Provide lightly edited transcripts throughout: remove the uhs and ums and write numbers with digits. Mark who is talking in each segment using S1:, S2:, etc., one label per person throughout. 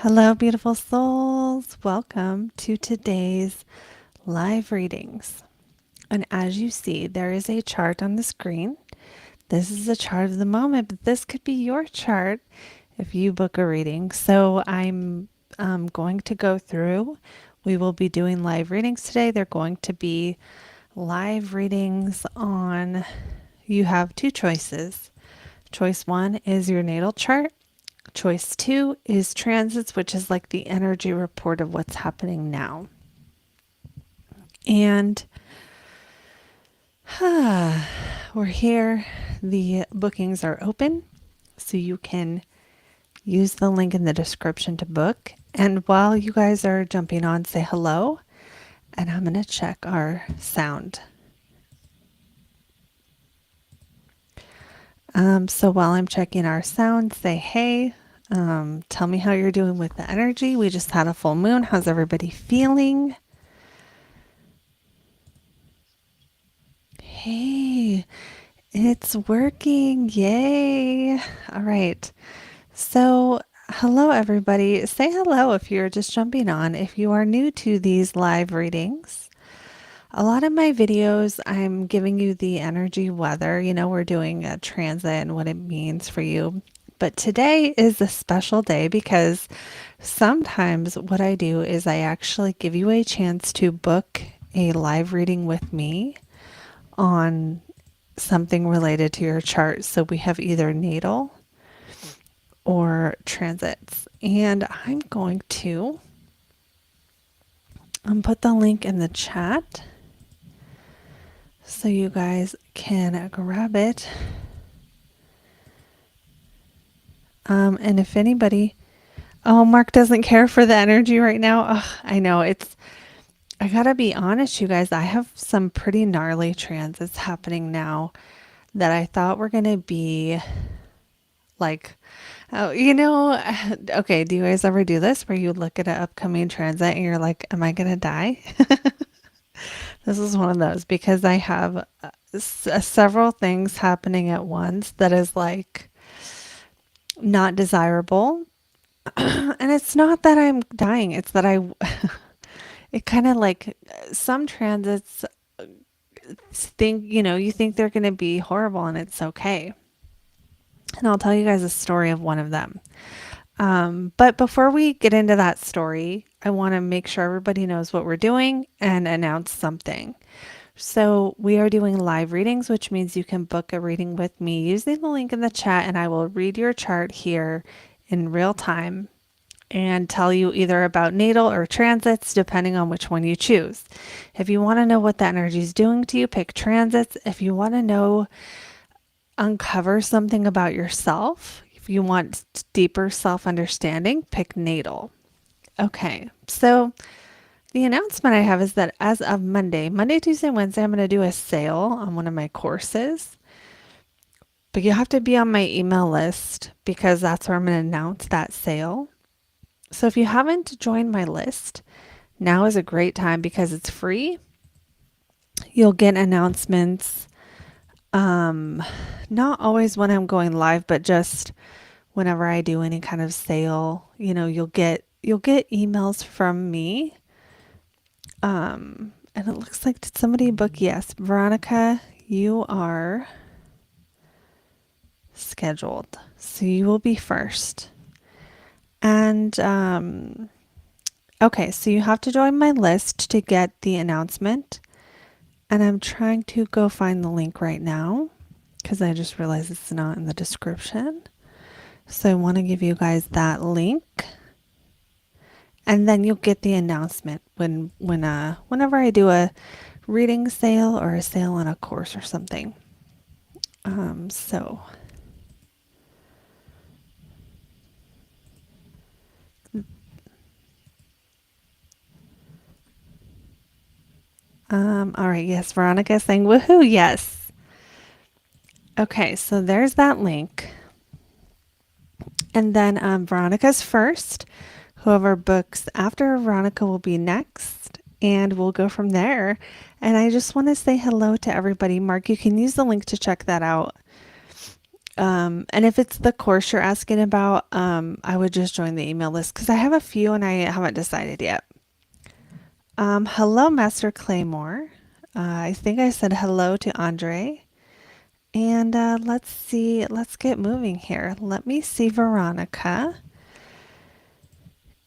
S1: Hello, beautiful souls. Welcome to today's live readings. And as you see, there is a chart on the screen. This is a chart of the moment, but this could be your chart if you book a reading. So I'm going to go through. We will be doing live readings today. They're going to be live readings on, you have two choices. Choice one is your natal chart. Choice two is transits, which is like the energy report of what's happening now. And we're here. The bookings are open, so you can use the link in the description to book. And while you guys are jumping on, say hello, and I'm going to check our sound. So while I'm checking our sound, say hey. Tell me how you're doing with the energy. We just had a full moon. How's everybody feeling? Hey, it's working. Yay. All right. So, hello, everybody. Say hello if you're just jumping on. If you are new to these live readings, a lot of my videos, I'm giving you the energy weather. You know, we're doing a transit and what it means for you. But today is a special day because sometimes what I do is I actually give you a chance to book a live reading with me on something related to your chart. So we have either natal or transits. And I'm going to put the link in the chat so you guys can grab it. And if anybody, oh, Mark doesn't care for the energy right now. Oh, I know I gotta be honest, you guys, I have some pretty gnarly transits happening now that I thought were gonna be like, oh, okay, do you guys ever do this where you look at an upcoming transit and you're like, am I gonna die? This is one of those because I have several things happening at once that is like not desirable. And it's not that I'm dying, it's that it kind of like some transits think, you think they're going to be horrible and it's okay. And I'll tell you guys a story of one of them. But before we get into that story, I want to make sure everybody knows what we're doing and announce something. So we are doing live readings, which means you can book a reading with me using the link in the chat, and I will read your chart here in real time and tell you either about natal or transits, depending on which one you choose. If you want to know what the energy is doing to you, pick transits. If you want to uncover something about yourself, if you want deeper self-understanding, pick natal. Okay, so the announcement I have is that as of Monday, Tuesday, Wednesday, I'm going to do a sale on one of my courses. But you have to be on my email list because that's where I'm going to announce that sale. So if you haven't joined my list, now is a great time because it's free. You'll get announcements, not always when I'm going live, but just whenever I do any kind of sale, you'll get emails from me. And it looks like, did somebody book? Yes, Veronica, you are scheduled. So you will be first. And okay, so you have to join my list to get the announcement. And I'm trying to go find the link right now because I just realized it's not in the description. So I want to give you guys that link. And then you'll get the announcement whenever I do a reading sale or a sale on a course or something. All right, yes, Veronica is saying woohoo, yes. Okay, so there's that link. And then Veronica's first. Whoever books after Veronica will be next, and we'll go from there. And I just want to say hello to everybody. Mark, you can use the link to check that out. And if it's the course you're asking about, I would just join the email list because I have a few and I haven't decided yet. Hello, Master Claymore. I think I said hello to Andre. And let's see, let's get moving here. Let me see Veronica.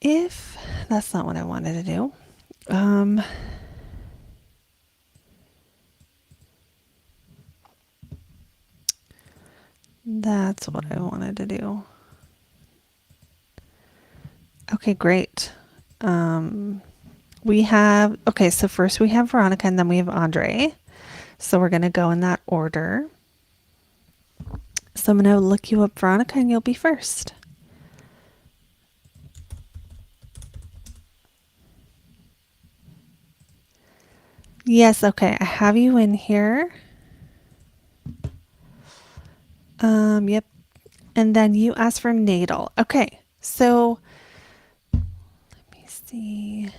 S1: If that's not what I wanted to do. That's what I wanted to do. Okay, great. We have, okay, so first we have Veronica and then we have Andre. So we're going to go in that order. So I'm going to look you up, Veronica, and you'll be first. Yes, okay, I have you in here. Yep. And then you asked for natal. Okay, so let me see.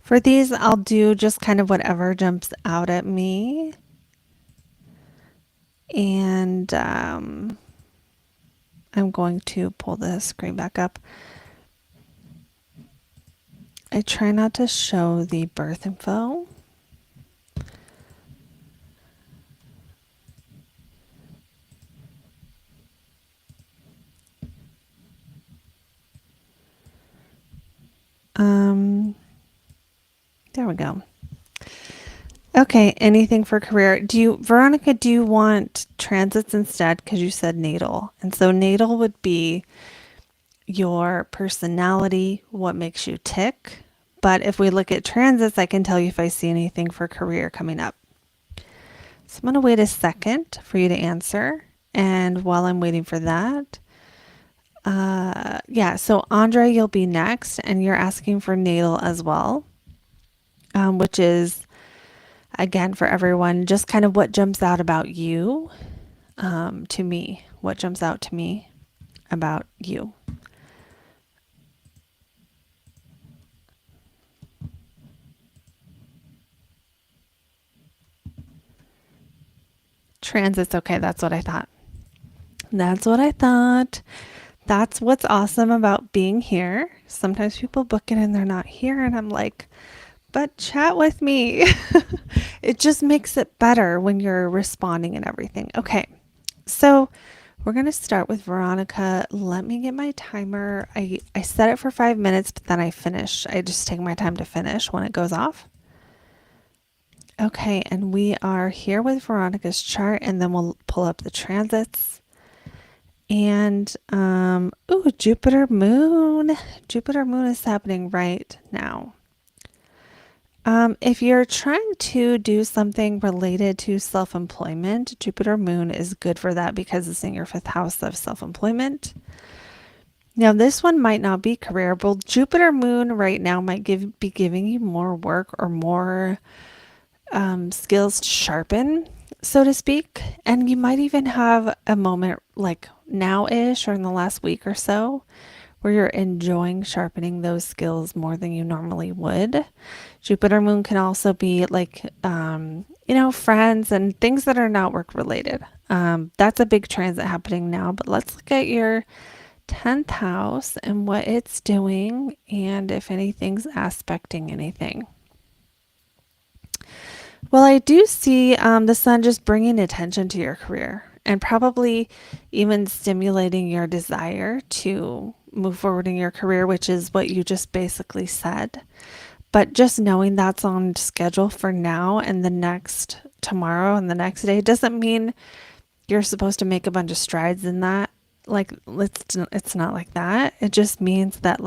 S1: For these, I'll do just kind of whatever jumps out at me. And I'm going to pull the screen back up. I try not to show the birth info. There we go. Okay, anything for career. Veronica, do you want transits instead? Because you said natal. And so natal would be your personality, what makes you tick. But if we look at transits, I can tell you if I see anything for career coming up. So I'm going to wait a second for you to answer. And while I'm waiting for that, yeah, so Andre, you'll be next, and you're asking for natal as well, which is, again, for everyone, just kind of what jumps out about you to me. What jumps out to me about you. Transits, okay, that's what I thought. That's what I thought. That's what's awesome about being here. Sometimes people book it and they're not here, and I'm like, but chat with me. It just makes it better when you're responding and everything. Okay, so we're going to start with Veronica. Let me get my timer. I set it for 5 minutes, but then I finish. I just take my time to finish when it goes off. Okay, and we are here with Veronica's chart, and then we'll pull up the transits. And, ooh, Jupiter Moon. Jupiter Moon is happening right now. If you're trying to do something related to self-employment, Jupiter Moon is good for that because it's in your 5th house of self-employment. Now, this one might not be career, but Jupiter Moon right now might be giving you more work or more skills to sharpen, so to speak. And you might even have a moment like now-ish or in the last week or so where you're enjoying sharpening those skills more than you normally would. Jupiter Moon can also be like, friends and things that are not work related. That's a big transit happening now, but let's look at your 10th house and what it's doing and if anything's aspecting anything. Well, I do see the sun just bringing attention to your career and probably even stimulating your desire to move forward in your career, which is what you just basically said. But just knowing that's on schedule for now and the next tomorrow and the next day doesn't mean you're supposed to make a bunch of strides in that. Like, it's not like that. It just means that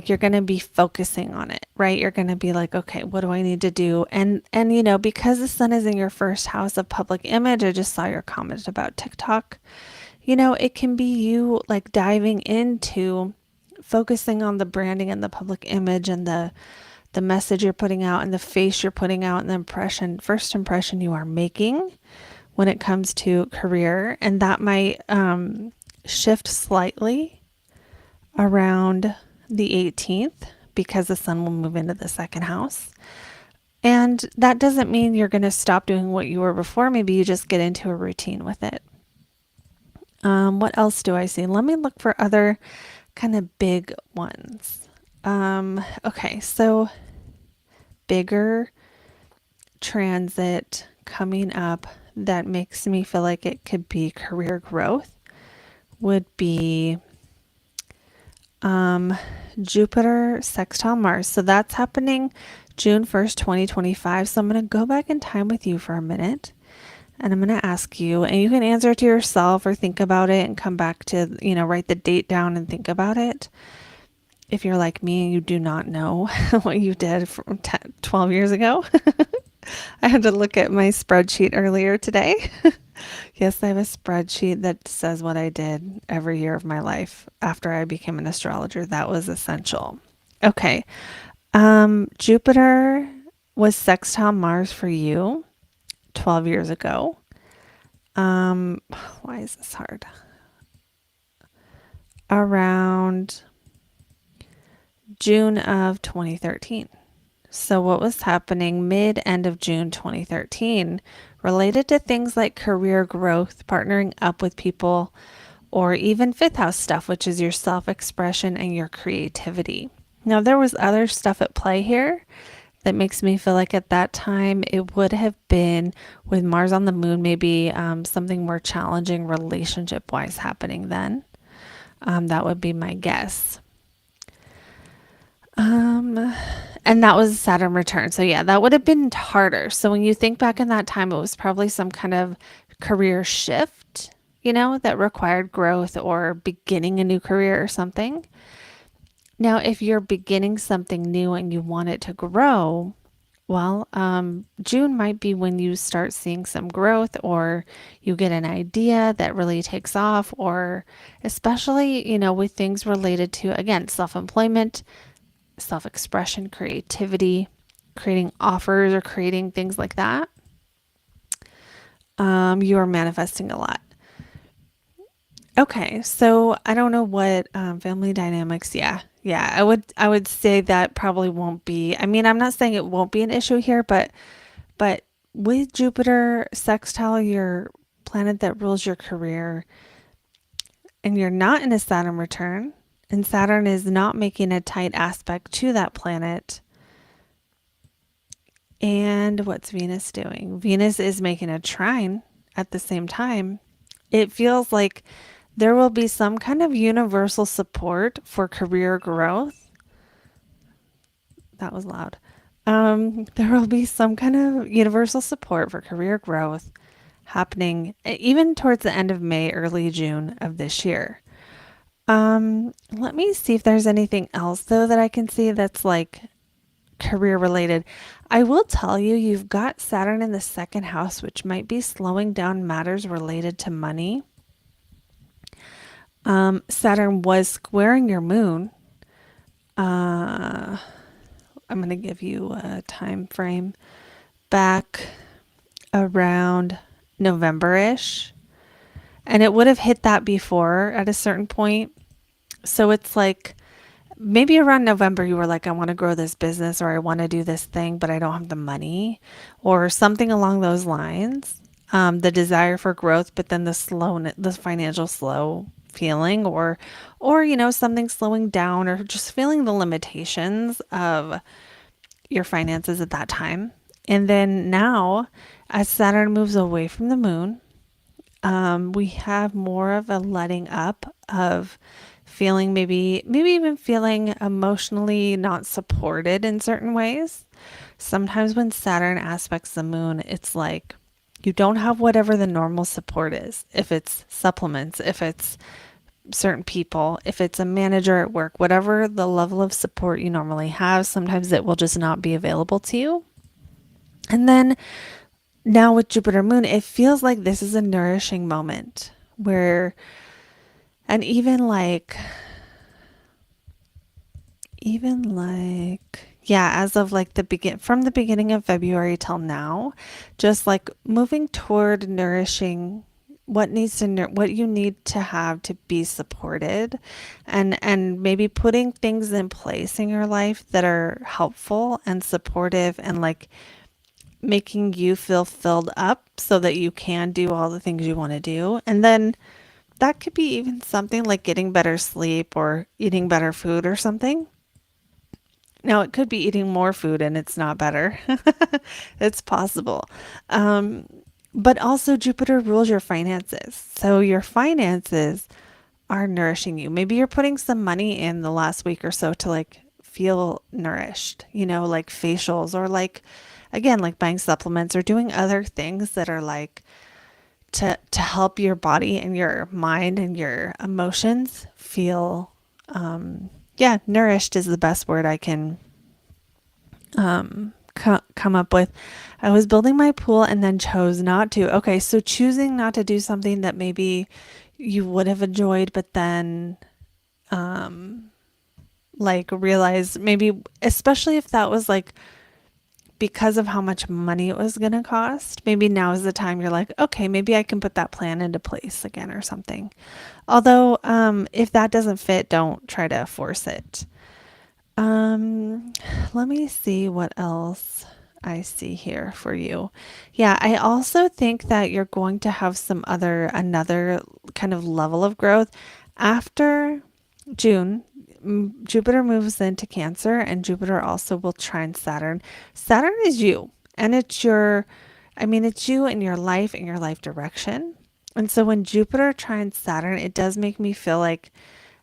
S1: you're going to be focusing on it, right? You're going to be like, okay, what do I need to do? And because the sun is in your 1st house of public image, I just saw your comment about TikTok. It can be you like diving into focusing on the branding and the public image and the message you're putting out and the face you're putting out and the first impression you are making when it comes to career. And that might shift slightly around the 18th, because the sun will move into the second house. And that doesn't mean you're going to stop doing what you were before. Maybe you just get into a routine with it. What else do I see? Let me look for other kind of big ones. Okay, so bigger transit coming up that makes me feel like it could be career growth would be Jupiter sextile Mars. So that's happening June 1st, 2025. So I'm going to go back in time with you for a minute and I'm going to ask you, and you can answer it to yourself or think about it and come back to, write the date down and think about it. If you're like me and you do not know what you did from 12 years ago, I had to look at my spreadsheet earlier today. Yes, I have a spreadsheet that says what I did every year of my life after I became an astrologer. That was essential. Okay. Jupiter was sextile Mars for you 12 years ago. Why is this hard? Around June of 2013. So what was happening end of June 2013 related to things like career growth, partnering up with people, or even fifth house stuff, which is your self-expression and your creativity. Now, there was other stuff at play here that makes me feel like at that time it would have been with Mars on the moon, maybe something more challenging relationship-wise happening then. That would be my guess. And that was Saturn return. So yeah, that would have been harder. So when you think back in that time, it was probably some kind of career shift, that required growth or beginning a new career or something. Now, if you're beginning something new and you want it to grow, well, June might be when you start seeing some growth or you get an idea that really takes off, or especially, with things related to, again, self-employment, self-expression, creativity, creating offers or creating things like that. You are manifesting a lot. Okay, so I don't know what family dynamics. Yeah, I would say that probably won't be. I mean, I'm not saying it won't be an issue here, but with Jupiter sextile, your planet that rules your career, and you're not in a Saturn return, and Saturn is not making a tight aspect to that planet. And what's Venus doing? Venus is making a trine at the same time. It feels like there will be some kind of universal support for career growth. That was loud. There will be some kind of universal support for career growth happening even towards the end of May, early June of this year. Let me see if there's anything else though that I can see that's like career related. I will tell you, you've got Saturn in the second house, which might be slowing down matters related to money. Saturn was squaring your moon. I'm going to give you a time frame back around November-ish. And it would have hit that before at a certain point. So it's like maybe around November you were like, I want to grow this business or I want to do this thing, but I don't have the money or something along those lines. The desire for growth, but then the financial slow feeling or something slowing down or just feeling the limitations of your finances at that time. And then now as Saturn moves away from the moon, we have more of a letting up of feeling maybe even feeling emotionally not supported in certain ways. Sometimes when Saturn aspects the moon, it's like you don't have whatever the normal support is. If it's supplements, if it's certain people, if it's a manager at work, whatever the level of support you normally have, sometimes it will just not be available to you. And then now with Jupiter moon, it feels like this is a nourishing moment where, and even like, yeah, as of like from the beginning of February till now, just like moving toward nourishing what you need to have to be supported, and maybe putting things in place in your life that are helpful and supportive and like making you feel filled up so that you can do all the things you want to do. And then that could be even something like getting better sleep or eating better food or something. Now, it could be eating more food and it's not better. It's possible. Um, but also, Jupiter rules your finances. So, your finances are nourishing you. Maybe you're putting some money in the last week or so to like feel nourished, like facials or like, again, like buying supplements or doing other things that are like to help your body and your mind and your emotions feel, yeah, nourished is the best word I can come up with. I was building my pool and then chose not to. Okay, so choosing not to do something that maybe you would have enjoyed, but then like realize maybe, especially if that was like because of how much money it was going to cost, maybe now is the time you're like, okay, maybe I can put that plan into place again or something. Although, if that doesn't fit, don't try to force it. Um, Let me see what else I see here for you. Yeah, I also think that you're going to have another kind of level of growth after June. Jupiter moves into Cancer, and Jupiter also will trine Saturn. Saturn is you, and it's you and your life and your life direction. And so when Jupiter trines Saturn, it does make me feel like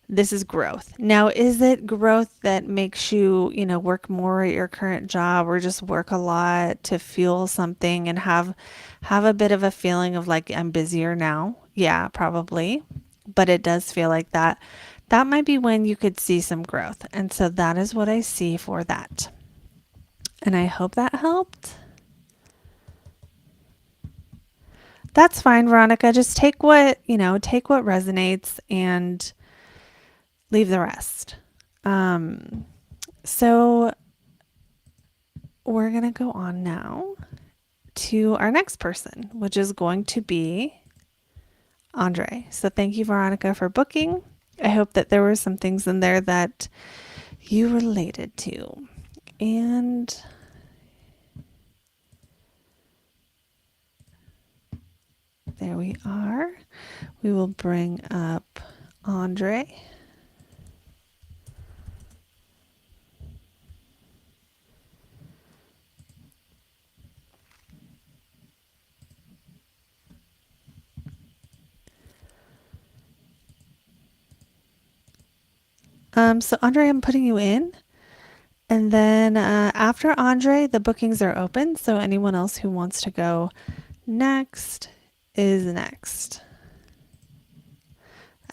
S1: this is growth. Now, is it growth that makes you, work more at your current job or just work a lot to fuel something and have a bit of a feeling of like I'm busier now? Yeah, probably. But it does feel like that. That might be when you could see some growth. And so that is what I see for that. And I hope that helped. That's fine, Veronica. Just take what resonates and leave the rest. Um, so we're going to go on now to our next person, which is going to be Andre. So thank you, Veronica, for booking. I hope that there were some things in there that you related to. And there we are. We will bring up Andre. So Andre, I'm putting you in. And then after Andre, the bookings are open. So anyone else who wants to go next is next.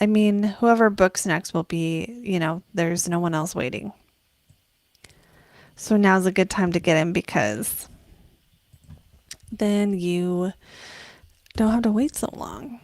S1: I mean, whoever books next will be, there's no one else waiting. So now's a good time to get in because then you don't have to wait so long.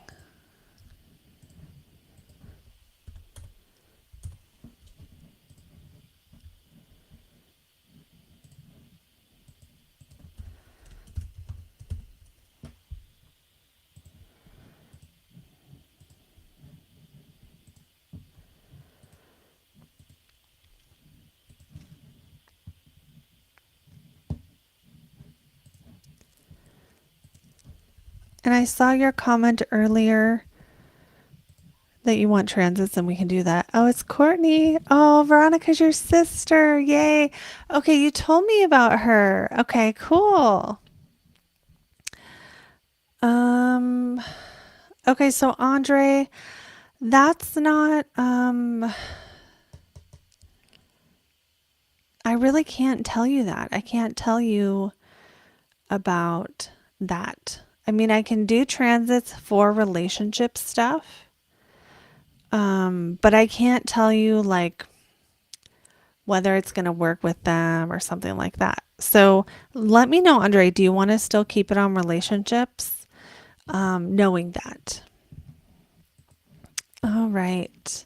S1: And I saw your comment earlier that you want transits and we can do that. Oh, it's Courtney. Oh, Veronica's your sister. Yay. Okay, you told me about her. Okay, cool. Um okay, so Andre, that's not I really can't tell you that. I can't tell you about that. I mean, I can do transits for relationship stuff. But I can't tell you like whether it's going to work with them or something like that. So let me know, Andre, do you want to still keep it on relationships? Knowing that. All right.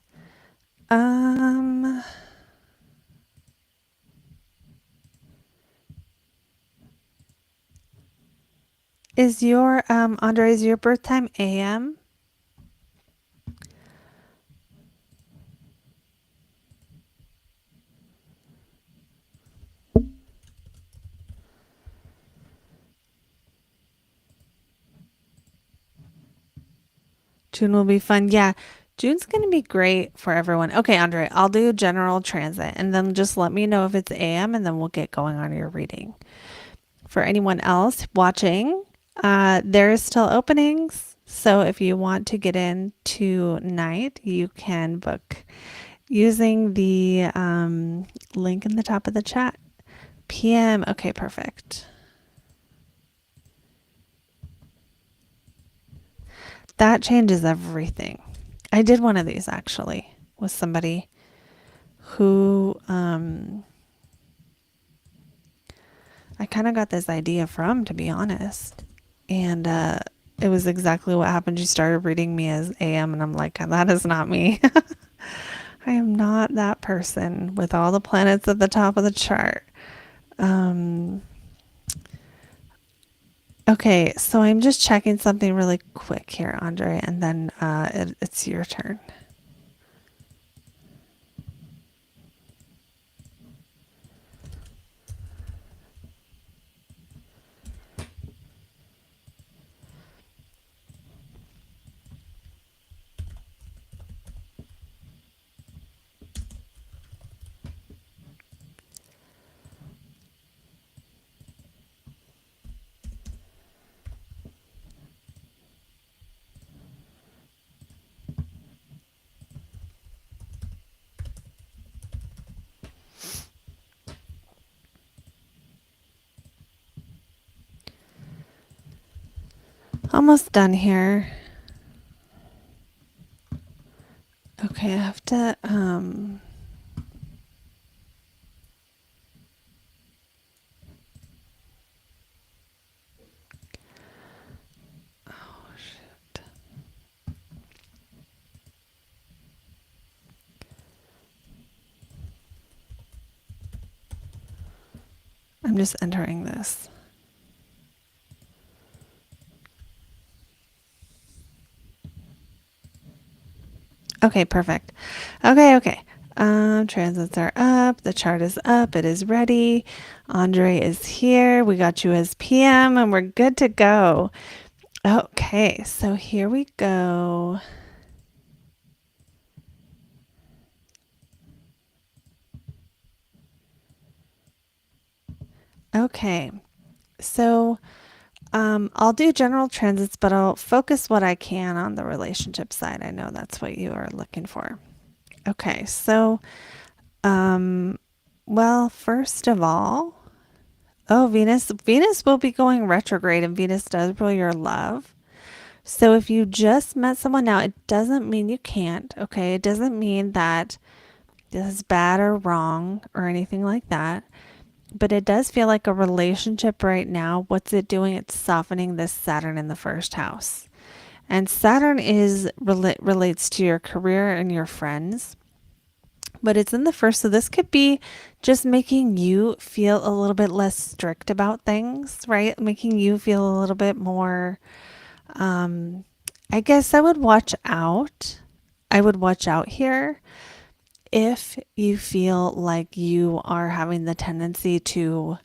S1: Um, Is your Andre, is your birth time AM? June will be fun. Yeah. June's going to be great for everyone. Okay, Andre, I'll do general transit and then just let me know if it's AM and then we'll get going on your reading. For anyone else watching, there is still openings. So if you want to get in tonight, you can book using the link in the top of the chat. PM. Okay, perfect. That changes everything. I did one of these actually with somebody who I kind of got this idea from, to be honest. And it was exactly what happened. She started reading me as AM, and I'm like, that is not me. I am not that person with all the planets at the top of the chart. Um, okay, so I'm just checking something really quick here, Andre, and then it's your turn. Almost done here. Okay, I have to oh shoot. I'm just entering this. Okay, perfect. Okay. Transits are up. The chart is up. It is ready. Andre is here. We got you as PM and we're good to go. Okay, so here we go. Okay, so I'll do general transits, but I'll focus what I can on the relationship side. I know that's what you are looking for. Okay, so well, first of all, oh, Venus will be going retrograde and Venus does rule your love. So if you just met someone now, it doesn't mean you can't, okay? It doesn't mean that this is bad or wrong or anything like that. But it does feel like a relationship right now. What's it doing? It's softening this Saturn in the first house. And Saturn is relates to your career and your friends. But it's in the first, so this could be just making you feel a little bit less strict about things, right? Making you feel a little bit more I guess I would watch out. I would watch out here if you feel like you are having the tendency to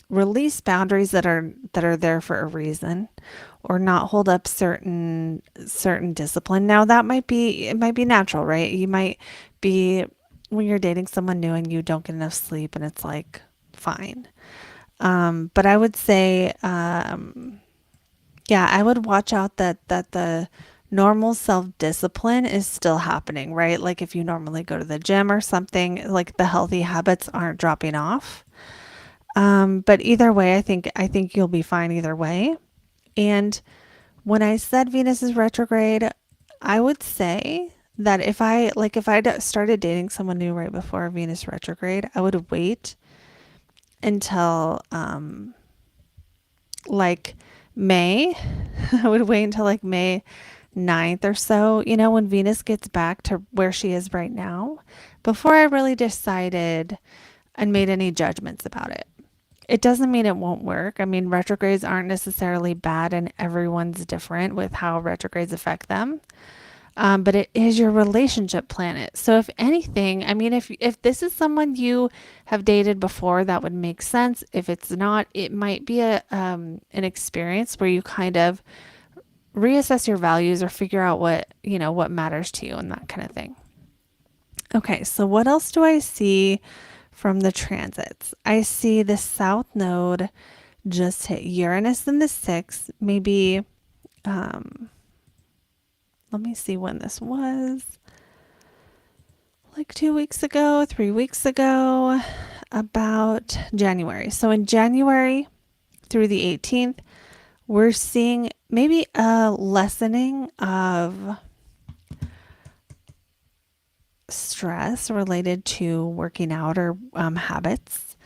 S1: release boundaries that are there for a reason or not hold up certain discipline. Now that might be natural, right? You might be when you're dating someone new and you don't get enough sleep and it's like fine. But I would say yeah, I would watch out that the normal self-discipline is still happening, right? Like if you normally go to the gym or something, like the healthy habits aren't dropping off. But either way, I think you'll be fine either way. And when I said Venus is retrograde, I would say that if I started dating someone new right before Venus retrograde, I would wait until like May. I would wait until like May 9th or so, when Venus gets back to where she is right now, before I really decided and made any judgments about it. It doesn't mean it won't work. I mean, retrogrades aren't necessarily bad, and everyone's different with how retrogrades affect them. But it is your relationship planet. So if anything, I mean, if this is someone you have dated before, that would make sense. If it's not, it might be a an experience where you kind of reassess your values or figure out what matters to you and that kind of thing. Okay, so what else do I see from the transits? I see the South Node just hit Uranus in the sixth. Maybe, um, let me see when this was. Like 2 weeks ago, 3 weeks ago, about January. So in January through the 18th, we're seeing maybe a lessening of stress related to working out or habits.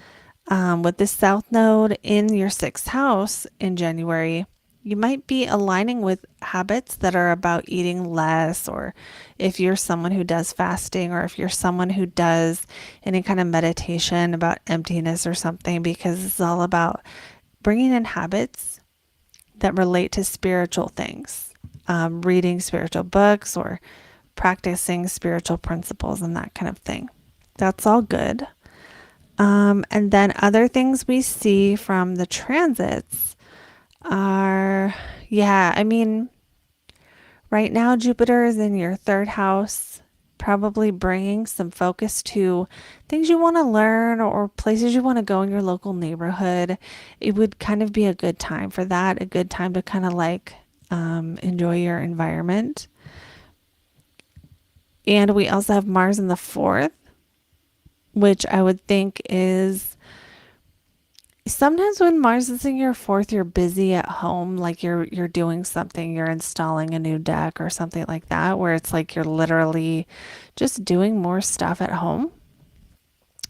S1: With the South Node in your sixth house in January, you might be aligning with habits that are about eating less, or if you're someone who does fasting, or if you're someone who does any kind of meditation about emptiness or something, because it's all about bringing in habits that relate to spiritual things, reading spiritual books or practicing spiritual principles and that kind of thing. That's all good. And then other things we see from the transits are, yeah, I mean, right now Jupiter is in your third house, probably bringing some focus to things you want to learn or places you want to go in your local neighborhood. It would kind of be a good time for that, a good time to kind of like enjoy your environment. And we also have Mars in the fourth, which I would think is sometimes when Mars is in your fourth, you're busy at home, like you're doing something, you're installing a new deck or something like that, where it's like you're literally just doing more stuff at home.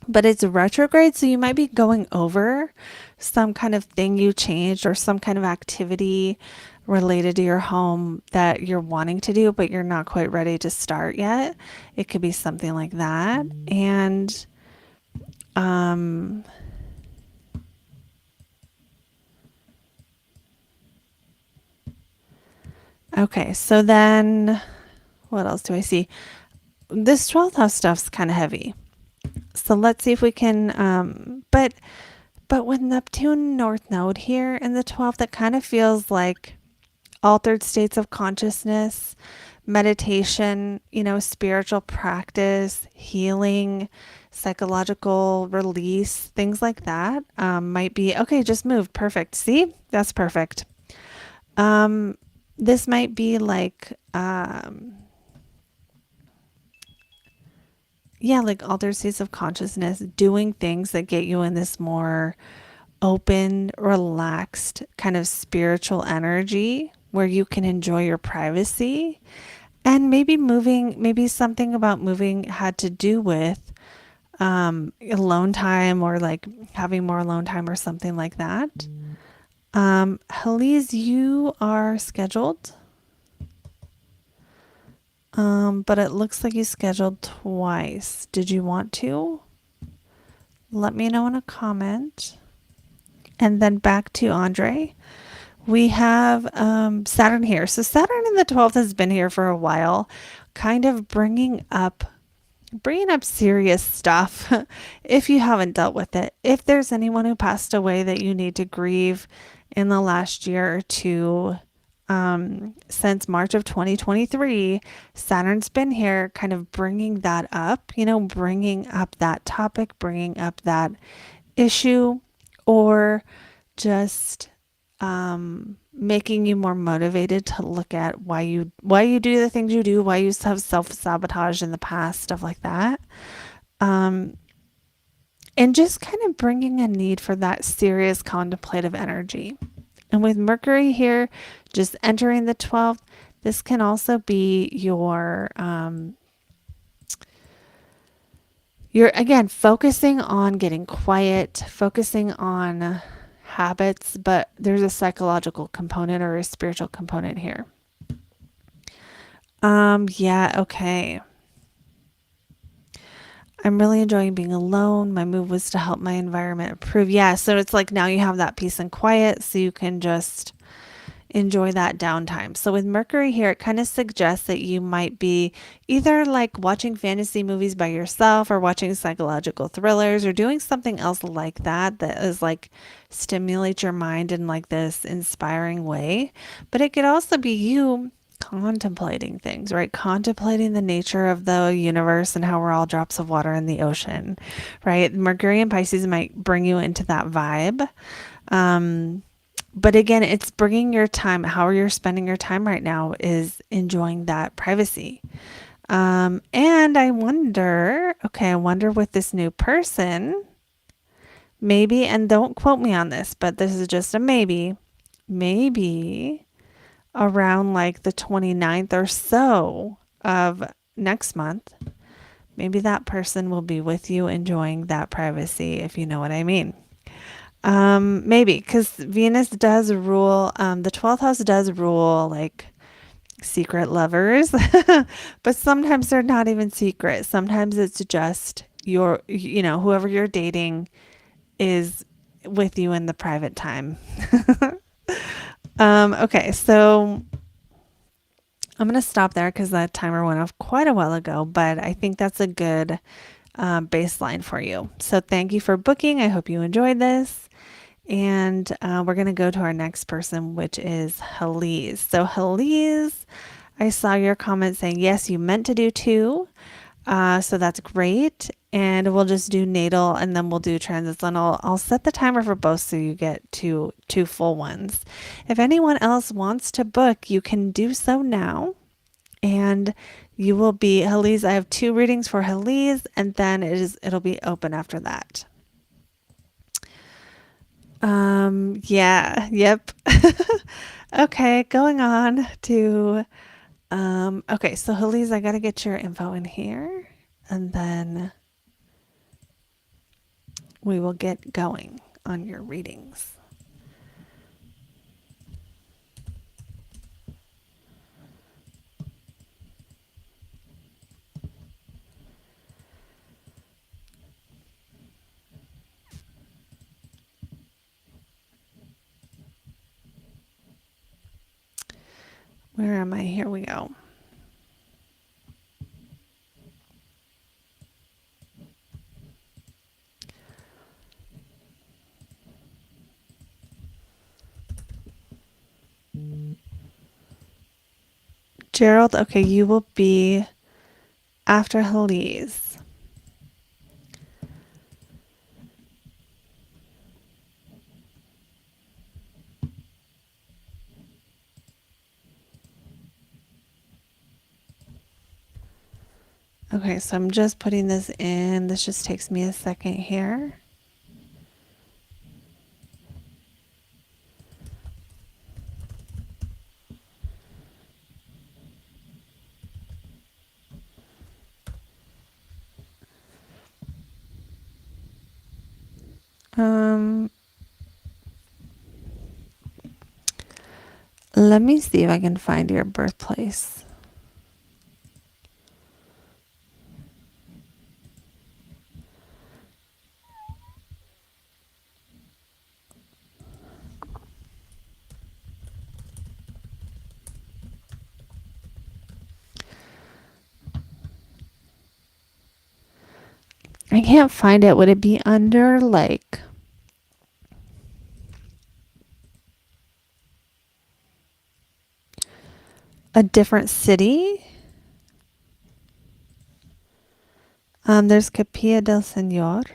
S1: But it's retrograde, so you might be going over some kind of thing you changed or some kind of activity related to your home that you're wanting to do, but you're not quite ready to start yet. It could be something like that. And um okay, so then what else do I see? This 12th house stuff's kind of heavy. So let's see if we can but with Neptune North Node here in the 12th, that kind of feels like altered states of consciousness, meditation, spiritual practice, healing, psychological release, things like that. Might be okay, just move. Perfect. See, that's perfect. This might be like, yeah, like altered states of consciousness, doing things that get you in this more open, relaxed kind of spiritual energy where you can enjoy your privacy. And maybe moving, maybe something about moving had to do with alone time or like having more alone time or something like that. Halise, you are scheduled, but it looks like you scheduled twice. Did you want to? Let me know in a comment. And then back to Andre. We have Saturn here. So Saturn in the 12th has been here for a while, kind of bringing up serious stuff if you haven't dealt with it. If there's anyone who passed away that you need to grieve in the last year or two, since March of 2023, Saturn's been here kind of bringing that up, bringing up that topic, bringing up that issue, or just making you more motivated to look at why you do the things you do, why you have self-sabotage in the past, stuff like that. And just kind of bringing a need for that serious contemplative energy. And with Mercury here just entering the 12th, this can also be you're again focusing on getting quiet, focusing on habits, but there's a psychological component or a spiritual component here. Yeah, okay. I'm really enjoying being alone. My move was to help my environment improve. Yeah, so it's like now you have that peace and quiet so you can just enjoy that downtime. So with Mercury here, it kind of suggests that you might be either like watching fantasy movies by yourself or watching psychological thrillers or doing something else like that that is like stimulate your mind in like this inspiring way. But it could also be you contemplating things, right? Contemplating the nature of the universe and how we're all drops of water in the ocean, right? Mercury and Pisces might bring you into that vibe. Um, but again, it's bringing your time, how you're spending your time right now is enjoying that privacy. And I wonder, okay, I wonder with this new person, maybe, and don't quote me on this, but this is just a maybe around like the 29th or so of next month, maybe that person will be with you enjoying that privacy, if you know what I mean. Maybe because Venus does rule, the 12th house does rule like secret lovers, but sometimes they're not even secret. Sometimes it's just whoever you're dating is with you in the private time. Okay, so I'm going to stop there because that timer went off quite a while ago, but I think that's a good baseline for you. So thank you for booking. I hope you enjoyed this. And we're going to go to our next person, which is Halise. So, Halise, I saw your comment saying, yes, you meant to do two. So that's great. And we'll just do natal and then we'll do transits. And I'll set the timer for both so you get two full ones. If anyone else wants to book, you can do so now. And you will be Halise. I have two readings for Halise, and then it'll be open after that. Yeah, yep. Okay, going on to okay, so Halise, I gotta get your info in here and then we will get going on your readings. Where am I? Here we go. Gerald, okay, you will be after Halise. Okay, so I'm just putting this in. This just takes me a second here. Let me see if I can find your birthplace. I can't find it. Would it be under like a different city? There's Capilla del Señor.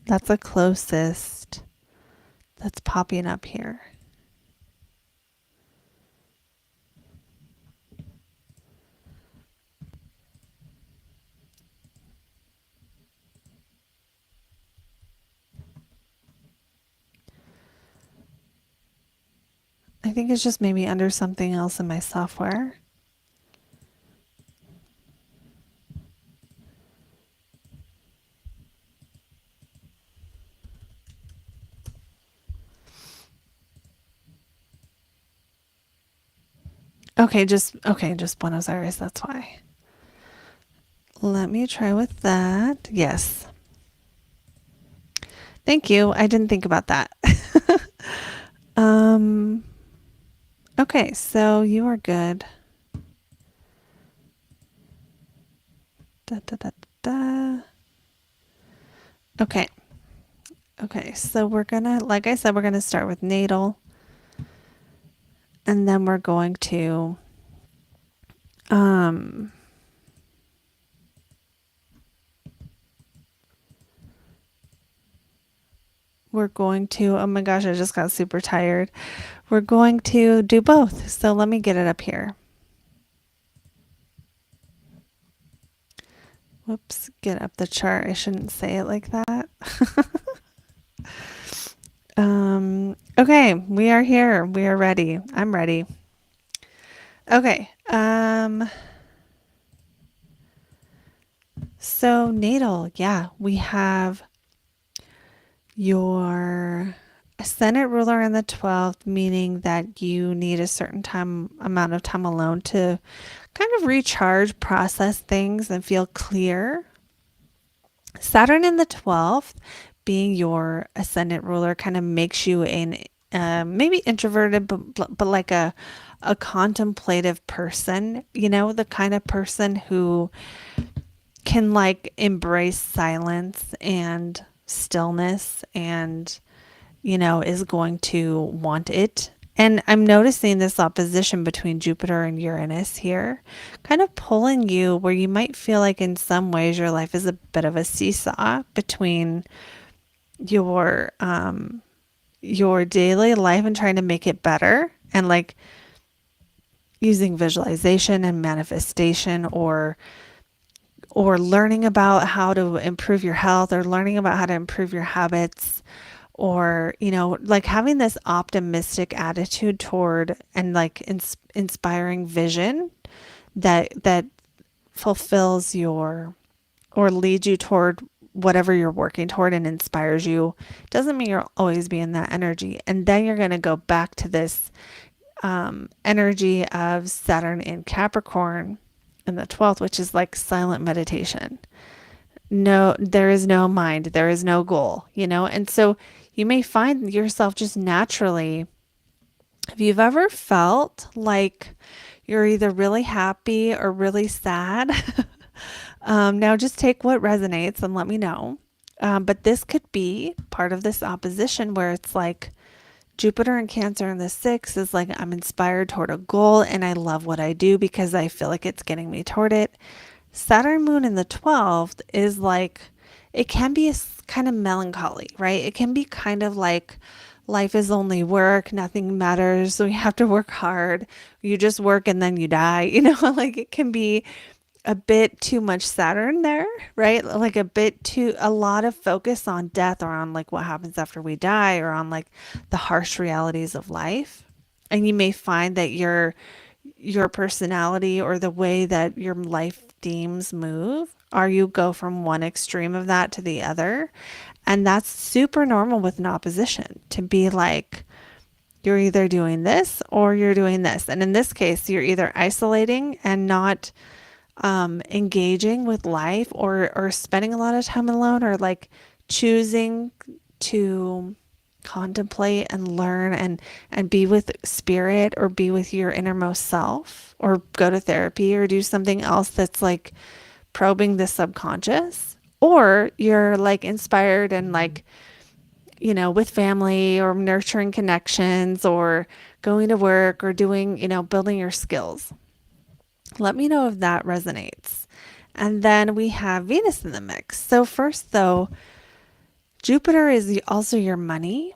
S1: That's the closest that's popping up here. I think it's just maybe under something else in my software. Okay, just Buenos Aires, that's why. let me try with that. Yes. Thank you. I didn't think about that. um, okay, so you are good. Da, da, da, da. Okay. Okay, so we're gonna, like I said, we're gonna start with natal, and then um, oh my gosh, I just got super tired. We're going to do both. So let me get it up here. Whoops, get up the chart. I shouldn't say it like that. Okay, we are here. We are ready. I'm ready. Okay. So natal, yeah, we have your ascendant ruler in the 12th, meaning that you need a certain amount of time alone to kind of recharge, process things, and feel clear. Saturn in the 12th, being your ascendant ruler, kind of makes you an maybe introverted, but like a contemplative person, you know, the kind of person who can like embrace silence and stillness and, you know, is going to want it. And I'm noticing this opposition between Jupiter and Uranus here, kind of pulling you where you might feel like in some ways your life is a bit of a seesaw between your daily life and trying to make it better, and like using visualization and manifestation, or learning about how to improve your health, or learning about how to improve your habits, or, you know, like having this optimistic attitude toward, and like inspiring vision that fulfills your, or leads you toward whatever you're working toward and inspires you. Doesn't mean you'll always be in that energy. And then you're going to go back to this energy of Saturn in Capricorn in the 12th, which is like silent meditation. No, there is no mind, there is no goal, you know? And so you may find yourself just naturally, if you've ever felt like you're either really happy or really sad, now just take what resonates and let me know. But this could be part of this opposition where it's like Jupiter and Cancer in the 6th is like, I'm inspired toward a goal and I love what I do because I feel like it's getting me toward it. Saturn moon in the 12th is like, it can be kind of melancholy, right? It can be kind of like life is only work, nothing matters, so you have to work hard. You just work and then you die, you know, like it can be a bit too much Saturn there, right? Like a lot of focus on death, or on like what happens after we die, or on like the harsh realities of life. And you may find that your personality, or the way that your life themes move, or you go from one extreme of that to the other. And that's super normal with an opposition, to be like, you're either doing this or you're doing this. And in this case, you're either isolating and not engaging with life, or spending a lot of time alone, or like choosing to contemplate and learn and be with spirit, or be with your innermost self, or go to therapy, or do something else that's like probing the subconscious. Or you're like inspired and like, you know, with family, or nurturing connections, or going to work, or doing, you know, building your skills. Let me know if that resonates. And then we have Venus in the mix. So first though, Jupiter is also your money,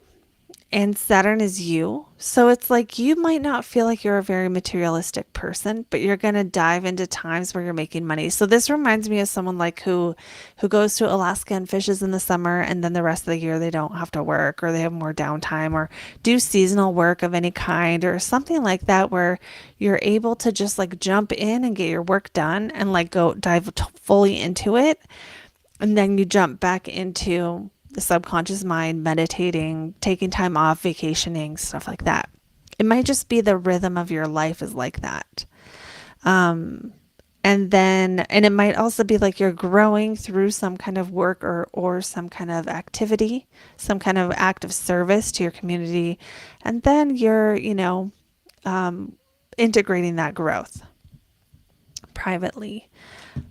S1: and Saturn is you. So it's like you might not feel like you're a very materialistic person, but you're going to dive into times where you're making money. So this reminds me of someone like who goes to Alaska and fishes in the summer, and then the rest of the year they don't have to work, or they have more downtime, or do seasonal work of any kind, or something like that, where you're able to just like jump in and get your work done, and like go dive fully into it. And then you jump back into the subconscious mind, meditating, taking time off, vacationing, stuff like that. It might just be the rhythm of your life is like that. And it might also be like you're growing through some kind of work or some kind of activity, some kind of act of service to your community. And then you're, um, integrating that growth privately.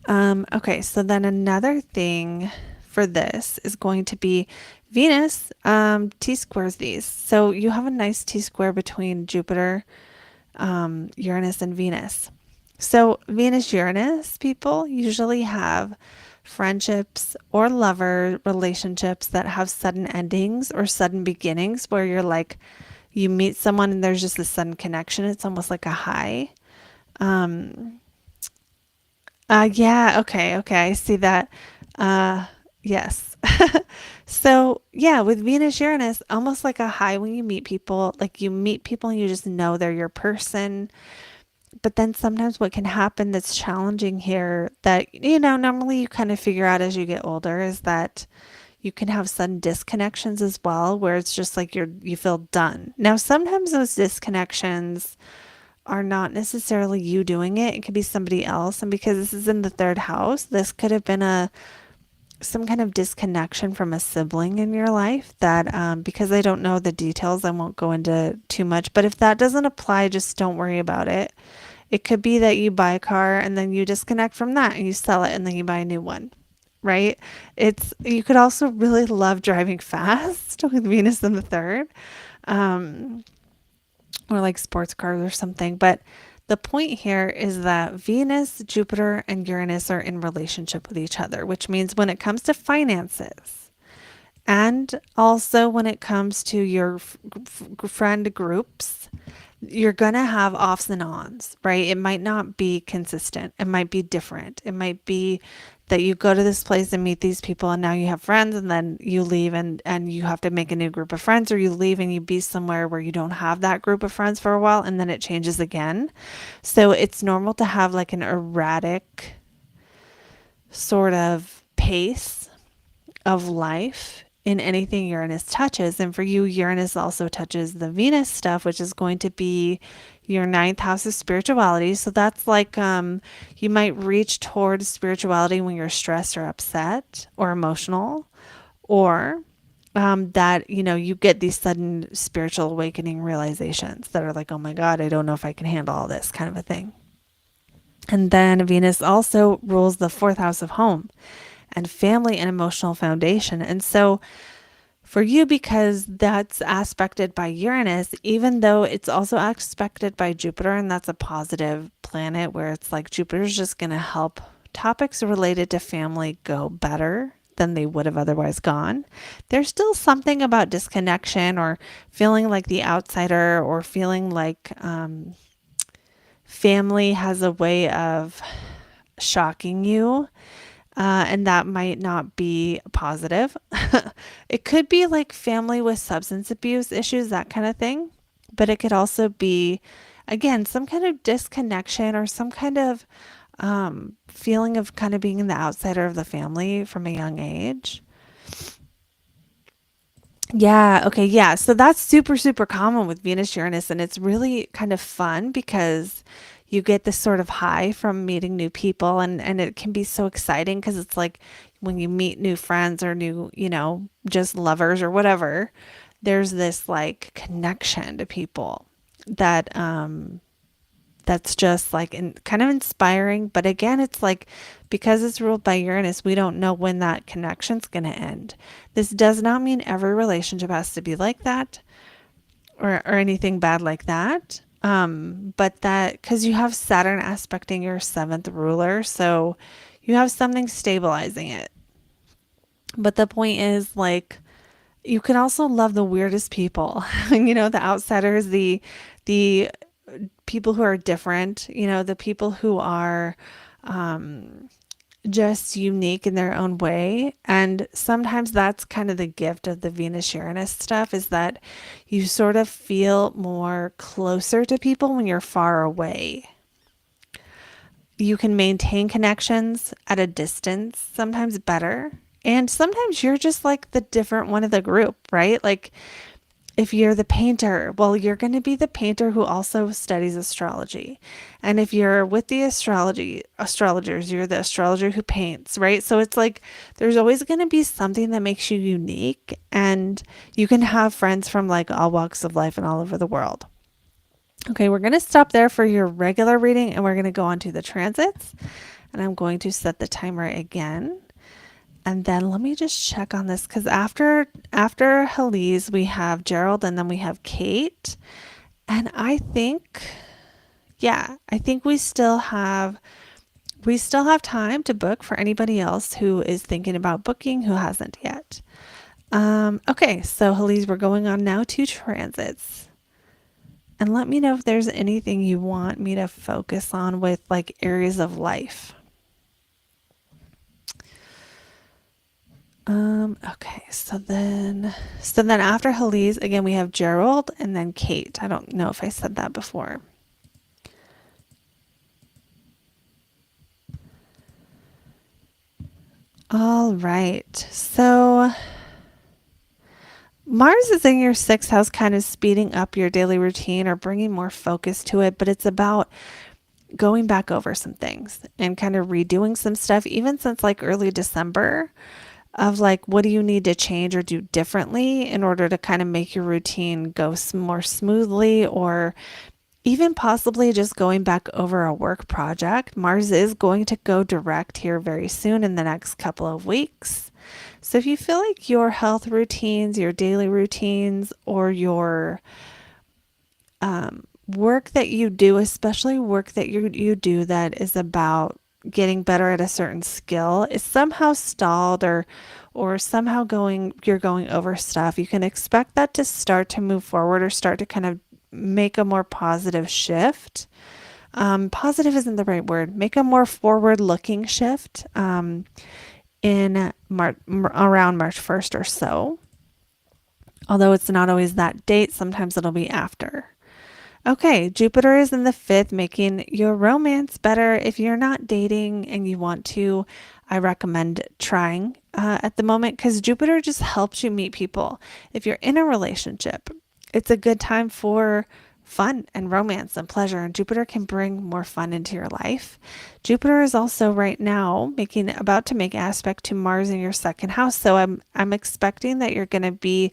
S1: Okay, so then another thing for this is going to be Venus T squares these. So you have a nice T square between Jupiter, Uranus, and Venus. So Venus Uranus people usually have friendships or lover relationships that have sudden endings or sudden beginnings where you're like, you meet someone and there's just a sudden connection. It's almost like a high. Um, yeah, okay, okay. I see that. Uh, yes. So, yeah, with Venus Uranus, almost like a high when you meet people, like you meet people and you just know they're your person. But then sometimes what can happen that's challenging here that, normally you kind of figure out as you get older is that you can have sudden disconnections as well, where it's just like you feel done. Now, sometimes those disconnections are not necessarily you doing it. It could be somebody else. And because this is in the third house, this could have been some kind of disconnection from a sibling in your life that, because I don't know the details, I won't go into too much. But if that doesn't apply, just don't worry about it. It could be that you buy a car and then you disconnect from that and you sell it and then you buy a new one, right? You could also really love driving fast with Venus in the third. Um, or like sports cars or something. But the point here is that Venus, Jupiter, and Uranus are in relationship with each other, which means when it comes to finances and also when it comes to your friend groups, you're going to have offs and ons, right? It might not be consistent. It might be different. It might be that you go to this place and meet these people and now you have friends and then you leave and you have to make a new group of friends, or you leave and you be somewhere where you don't have that group of friends for a while and then it changes again. So it's normal to have like an erratic sort of pace of life in anything Uranus touches. And for you, Uranus also touches the Venus stuff, which is going to be your ninth house of spirituality. So that's like you might reach towards spirituality when you're stressed or upset or emotional, or that you get these sudden spiritual awakening realizations that are like, oh my God, I don't know if I can handle all this kind of a thing. And then Venus also rules the fourth house of home and family and emotional foundation. And so for you, because that's aspected by Uranus, even though it's also aspected by Jupiter, and that's a positive planet where it's like Jupiter's just going to help topics related to family go better than they would have otherwise gone. There's still something about disconnection or feeling like the outsider, or feeling like family has a way of shocking you, and that might not be positive. It could be like family with substance abuse issues, that kind of thing. But it could also be, again, some kind of disconnection or some kind of feeling of kind of being the outsider of the family from a young age. Yeah, okay, yeah. So that's super, super common with Venus Uranus, and it's really kind of fun because you get this sort of high from meeting new people, and it can be so exciting because it's like when you meet new friends or new, just lovers or whatever, there's this like connection to people that that's just like kind of inspiring. But again, it's like because it's ruled by Uranus, we don't know when that connection's going to end. This does not mean every relationship has to be like that, or anything bad like that. But that, because you have Saturn aspecting your seventh ruler, so you have something stabilizing it. But the point is, like, you can also love the weirdest people, the outsiders, the people who are different, the people who are just unique in their own way. And sometimes that's kind of the gift of the Venus Uranus stuff, is that you sort of feel more closer to people when you're far away. You can maintain connections at a distance, sometimes better. And sometimes you're just like the different one of the group, right? Like If you're the painter, well, you're going to be the painter who also studies astrology. And if you're with the astrologers, you're the astrologer who paints, right? So it's like there's always going to be something that makes you unique, and you can have friends from like all walks of life and all over the world. Okay, we're going to stop there for your regular reading and we're going to go on to the transits. And I'm going to set the timer again. And then let me just check on this because after Halise, we have Gerald and then we have Kate. And I think, yeah, I think we still have time to book for anybody else who is thinking about booking who hasn't yet. Okay, so Halise, we're going on now to transits. And let me know if there's anything you want me to focus on with like areas of life. Okay, so then after Halise, again we have Gerald and then Kate. I don't know if I said that before. All right. So Mars is in your sixth house, kind of speeding up your daily routine or bringing more focus to it, but it's about going back over some things and kind of redoing some stuff, even since like early December, of like, what do you need to change or do differently in order to kind of make your routine go more smoothly, or even possibly just going back over a work project. Mars is going to go direct here very soon in the next couple of weeks. So if you feel like your health routines, your daily routines, or your work that you do, especially work that you do that is about getting better at a certain skill, is somehow stalled or somehow you're going over stuff, you can expect that to start to move forward or start to kind of make a more positive shift. Positive isn't the right word. Make a more forward-looking shift in around March 1st or so. Although it's not always that date, sometimes it'll be after. Okay, Jupiter is in the fifth, making your romance better. If you're not dating and you want to, I recommend trying at the moment because Jupiter just helps you meet people. If you're in a relationship, it's a good time for fun and romance and pleasure, and Jupiter can bring more fun into your life. Jupiter is also right now about to make aspect to Mars in your second house, so I'm expecting that you're going to be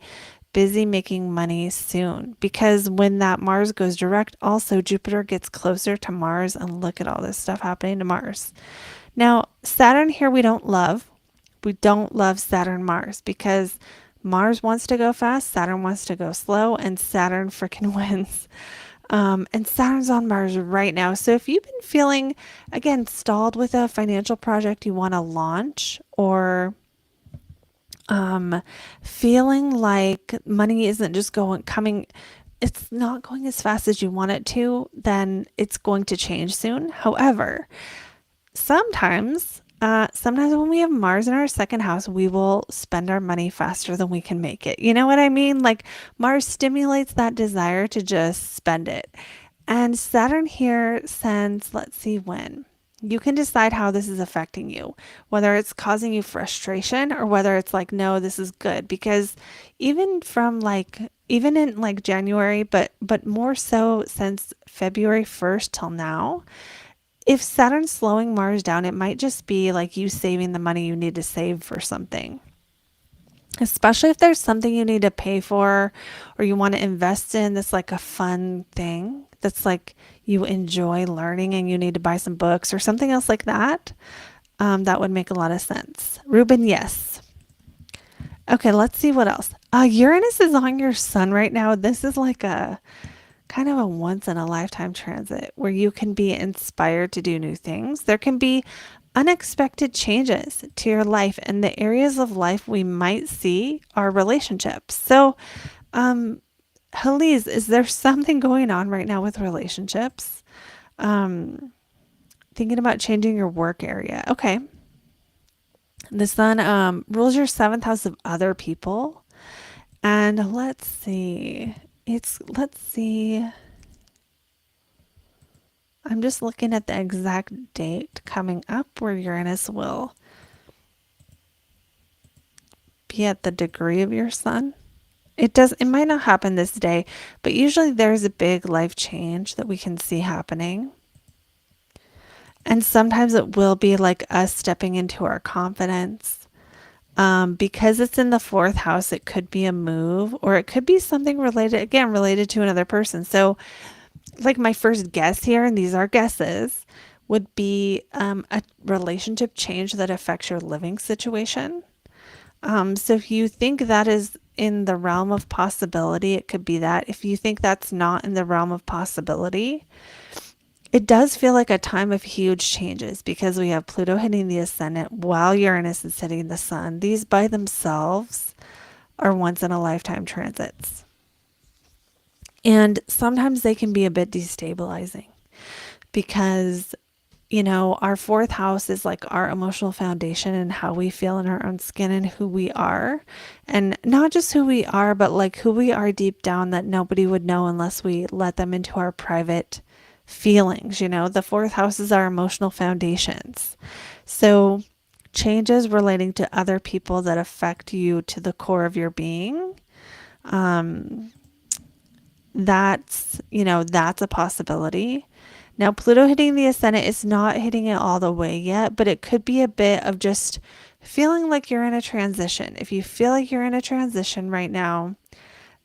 S1: busy making money soon, because when that Mars goes direct, also Jupiter gets closer to Mars, and look at all this stuff happening to Mars. Now, Saturn here we don't love. We don't love Saturn Mars because Mars wants to go fast, Saturn wants to go slow, and Saturn freaking wins. And Saturn's on Mars right now. So if you've been feeling, again, stalled with a financial project you want to launch, or feeling like money isn't just coming, it's not going as fast as you want it to, then it's going to change soon. However, sometimes when we have Mars in our second house, we will spend our money faster than we can make it. You know what I mean? Like Mars stimulates that desire to just spend it. And Saturn here sends, let's see when. You can decide how this is affecting you, whether it's causing you frustration or whether it's like, no, this is good. Because even in like January, but more so since February 1st till now, if Saturn's slowing Mars down, it might just be like you saving the money you need to save for something. Especially if there's something you need to pay for or you want to invest in that's like a fun thing that's like you enjoy learning and you need to buy some books or something else like that. That would make a lot of sense. Ruben, yes. Okay, let's see what else. Uranus is on your sun right now. This is like a kind of a once in a lifetime transit where you can be inspired to do new things. There can be unexpected changes to your life, and the areas of life we might see are relationships. So, Halise, is there something going on right now with relationships? Thinking about changing your work area. Okay. The sun rules your seventh house of other people. And let's see. Let's see. I'm just looking at the exact date coming up where Uranus will be at the degree of your sun. It might not happen this day, but usually there's a big life change that we can see happening. And sometimes it will be like us stepping into our confidence. Because it's in the fourth house, it could be a move or it could be something related, again, related to another person. So, like my first guess here, and these are guesses, would be a relationship change that affects your living situation. So if you think that is in the realm of possibility, it could be that. If you think that's not in the realm of possibility, it does feel like a time of huge changes because we have Pluto hitting the ascendant while Uranus is hitting the sun. These by themselves are once in a lifetime transits. And sometimes they can be a bit destabilizing because, our fourth house is like our emotional foundation and how we feel in our own skin and who we are. And not just who we are, but like who we are deep down that nobody would know unless we let them into our private feelings. The fourth house is our emotional foundations. So changes relating to other people that affect you to the core of your being, that's a possibility. Now, Pluto hitting the ascendant is not hitting it all the way yet, but it could be a bit of just feeling like you're in a transition. If you feel like you're in a transition right now,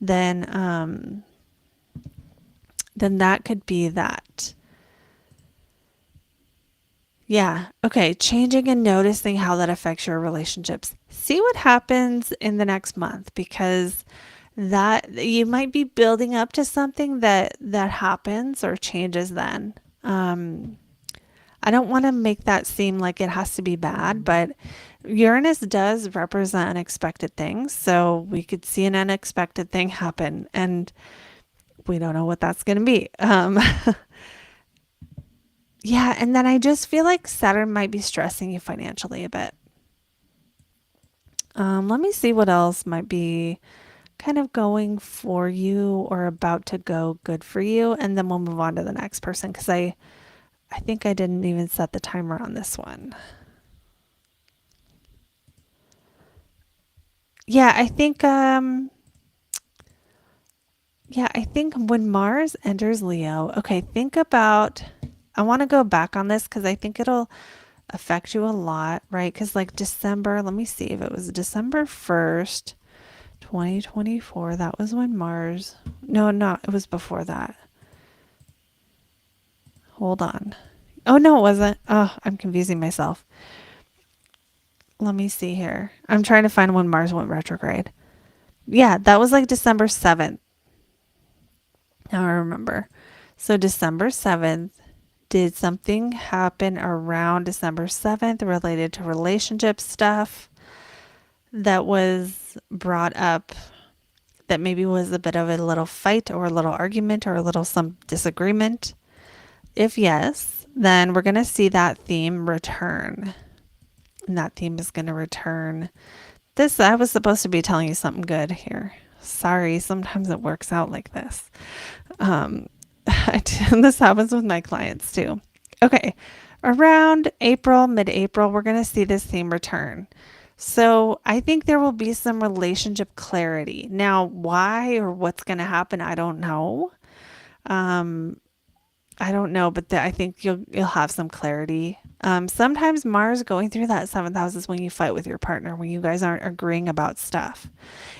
S1: then that could be that. Yeah. Okay. Changing and noticing how that affects your relationships. See what happens in the next month because that you might be building up to something that happens or changes then. I don't want to make that seem like it has to be bad, but Uranus does represent unexpected things. So we could see an unexpected thing happen and we don't know what that's going to be. Yeah. And then I just feel like Saturn might be stressing you financially a bit. Let me see what else might be kind of going for you or about to go good for you. And then we'll move on to the next person because I think I didn't even set the timer on this one. Yeah, I think when Mars enters Leo, okay, think about I want to go back on this because I think it'll affect you a lot, right? Because like December, let me see if it was December 1st, 2024. That was when Mars, no, it was before that. Hold on. Oh, no, it wasn't. Oh, I'm confusing myself. Let me see here. I'm trying to find when Mars went retrograde. Yeah, that was like December 7th. Now I remember. So December 7th, did something happen around December 7th related to relationship stuff that was brought up that maybe was a bit of a little fight or a little argument or a little some disagreement? If yes, then we're going to see that theme return. And that theme is going to return. I was supposed to be telling you something good here. Sorry, sometimes it works out like this. This happens with my clients too. Okay, around April, mid-April, we're going to see this theme return. So I think there will be some relationship clarity. Now, why or what's going to happen, I don't know. I don't know, but I think you'll have some clarity. Sometimes Mars going through that seventh house is when you fight with your partner, when you guys aren't agreeing about stuff.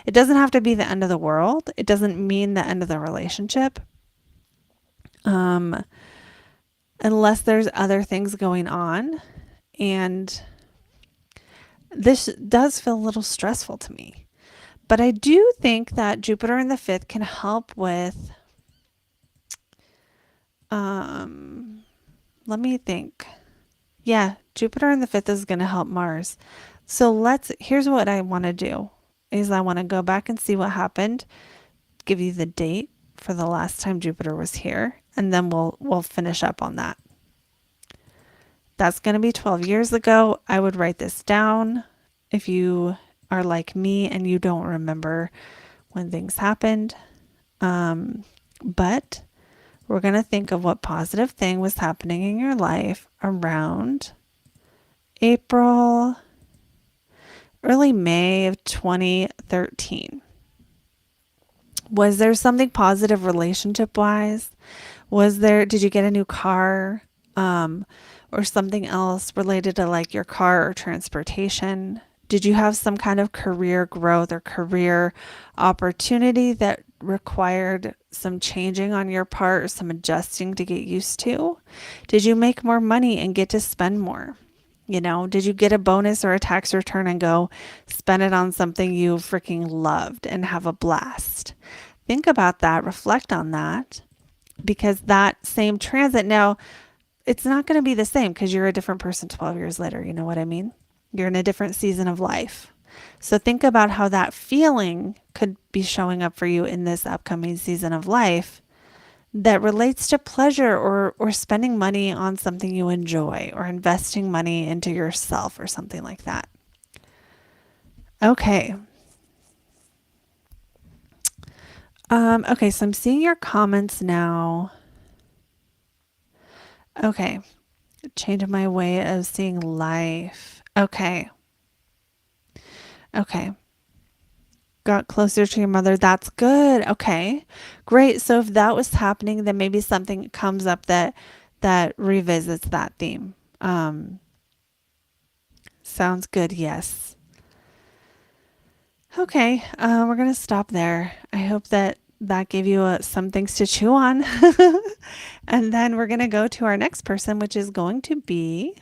S1: It doesn't have to be the end of the world. It doesn't mean the end of the relationship. Unless there's other things going on. And this does feel a little stressful to me. But I do think that Jupiter in the fifth can help with, let me think. Yeah, Jupiter in the fifth is going to help Mars. So here's what I want to do is I want to go back and see what happened, give you the date for the last time Jupiter was here, and then we'll finish up on that. That's going to be 12 years ago. I would write this down if you are like me and you don't remember when things happened. But we're going to think of what positive thing was happening in your life around April, early May of 2013. Was there something positive relationship wise? Did you get a new car? Um, or something else related to like your car or transportation? Did you have some kind of career growth or career opportunity that required some changing on your part or some adjusting to get used to? Did you make more money and get to spend more? Did you get a bonus or a tax return and go spend it on something you freaking loved and have a blast? Think about that, reflect on that, because that same transit now, it's not going to be the same because you're a different person 12 years later. You know what I mean? You're in a different season of life. So think about how that feeling could be showing up for you in this upcoming season of life that relates to pleasure or spending money on something you enjoy or investing money into yourself or something like that. Okay. Okay, so I'm seeing your comments now. Okay. Change my way of seeing life. Okay. Okay. Got closer to your mother. That's good. Okay. Great. So if that was happening, then maybe something comes up that revisits that theme. Sounds good. Yes. Okay. We're going to stop there. I hope that gave you some things to chew on. And then we're going to go to our next person, which is going to be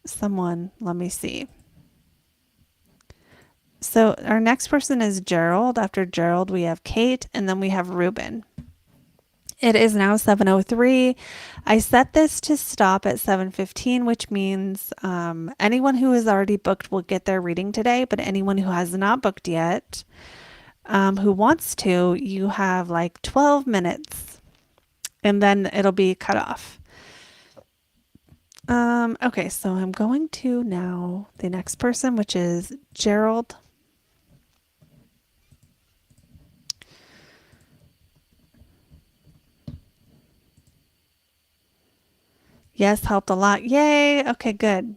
S1: someone. Let me see. So our next person is Gerald. After Gerald, we have Kate, and then we have Ruben. It is now 7:03. I set this to stop at 7:15, which means anyone who is already booked will get their reading today, but anyone who has not booked yet, who wants to, you have like 12 minutes, and then it'll be cut off. Okay, so I'm going to now the next person, which is Gerald. Yes, helped a lot. Yay. Okay, good.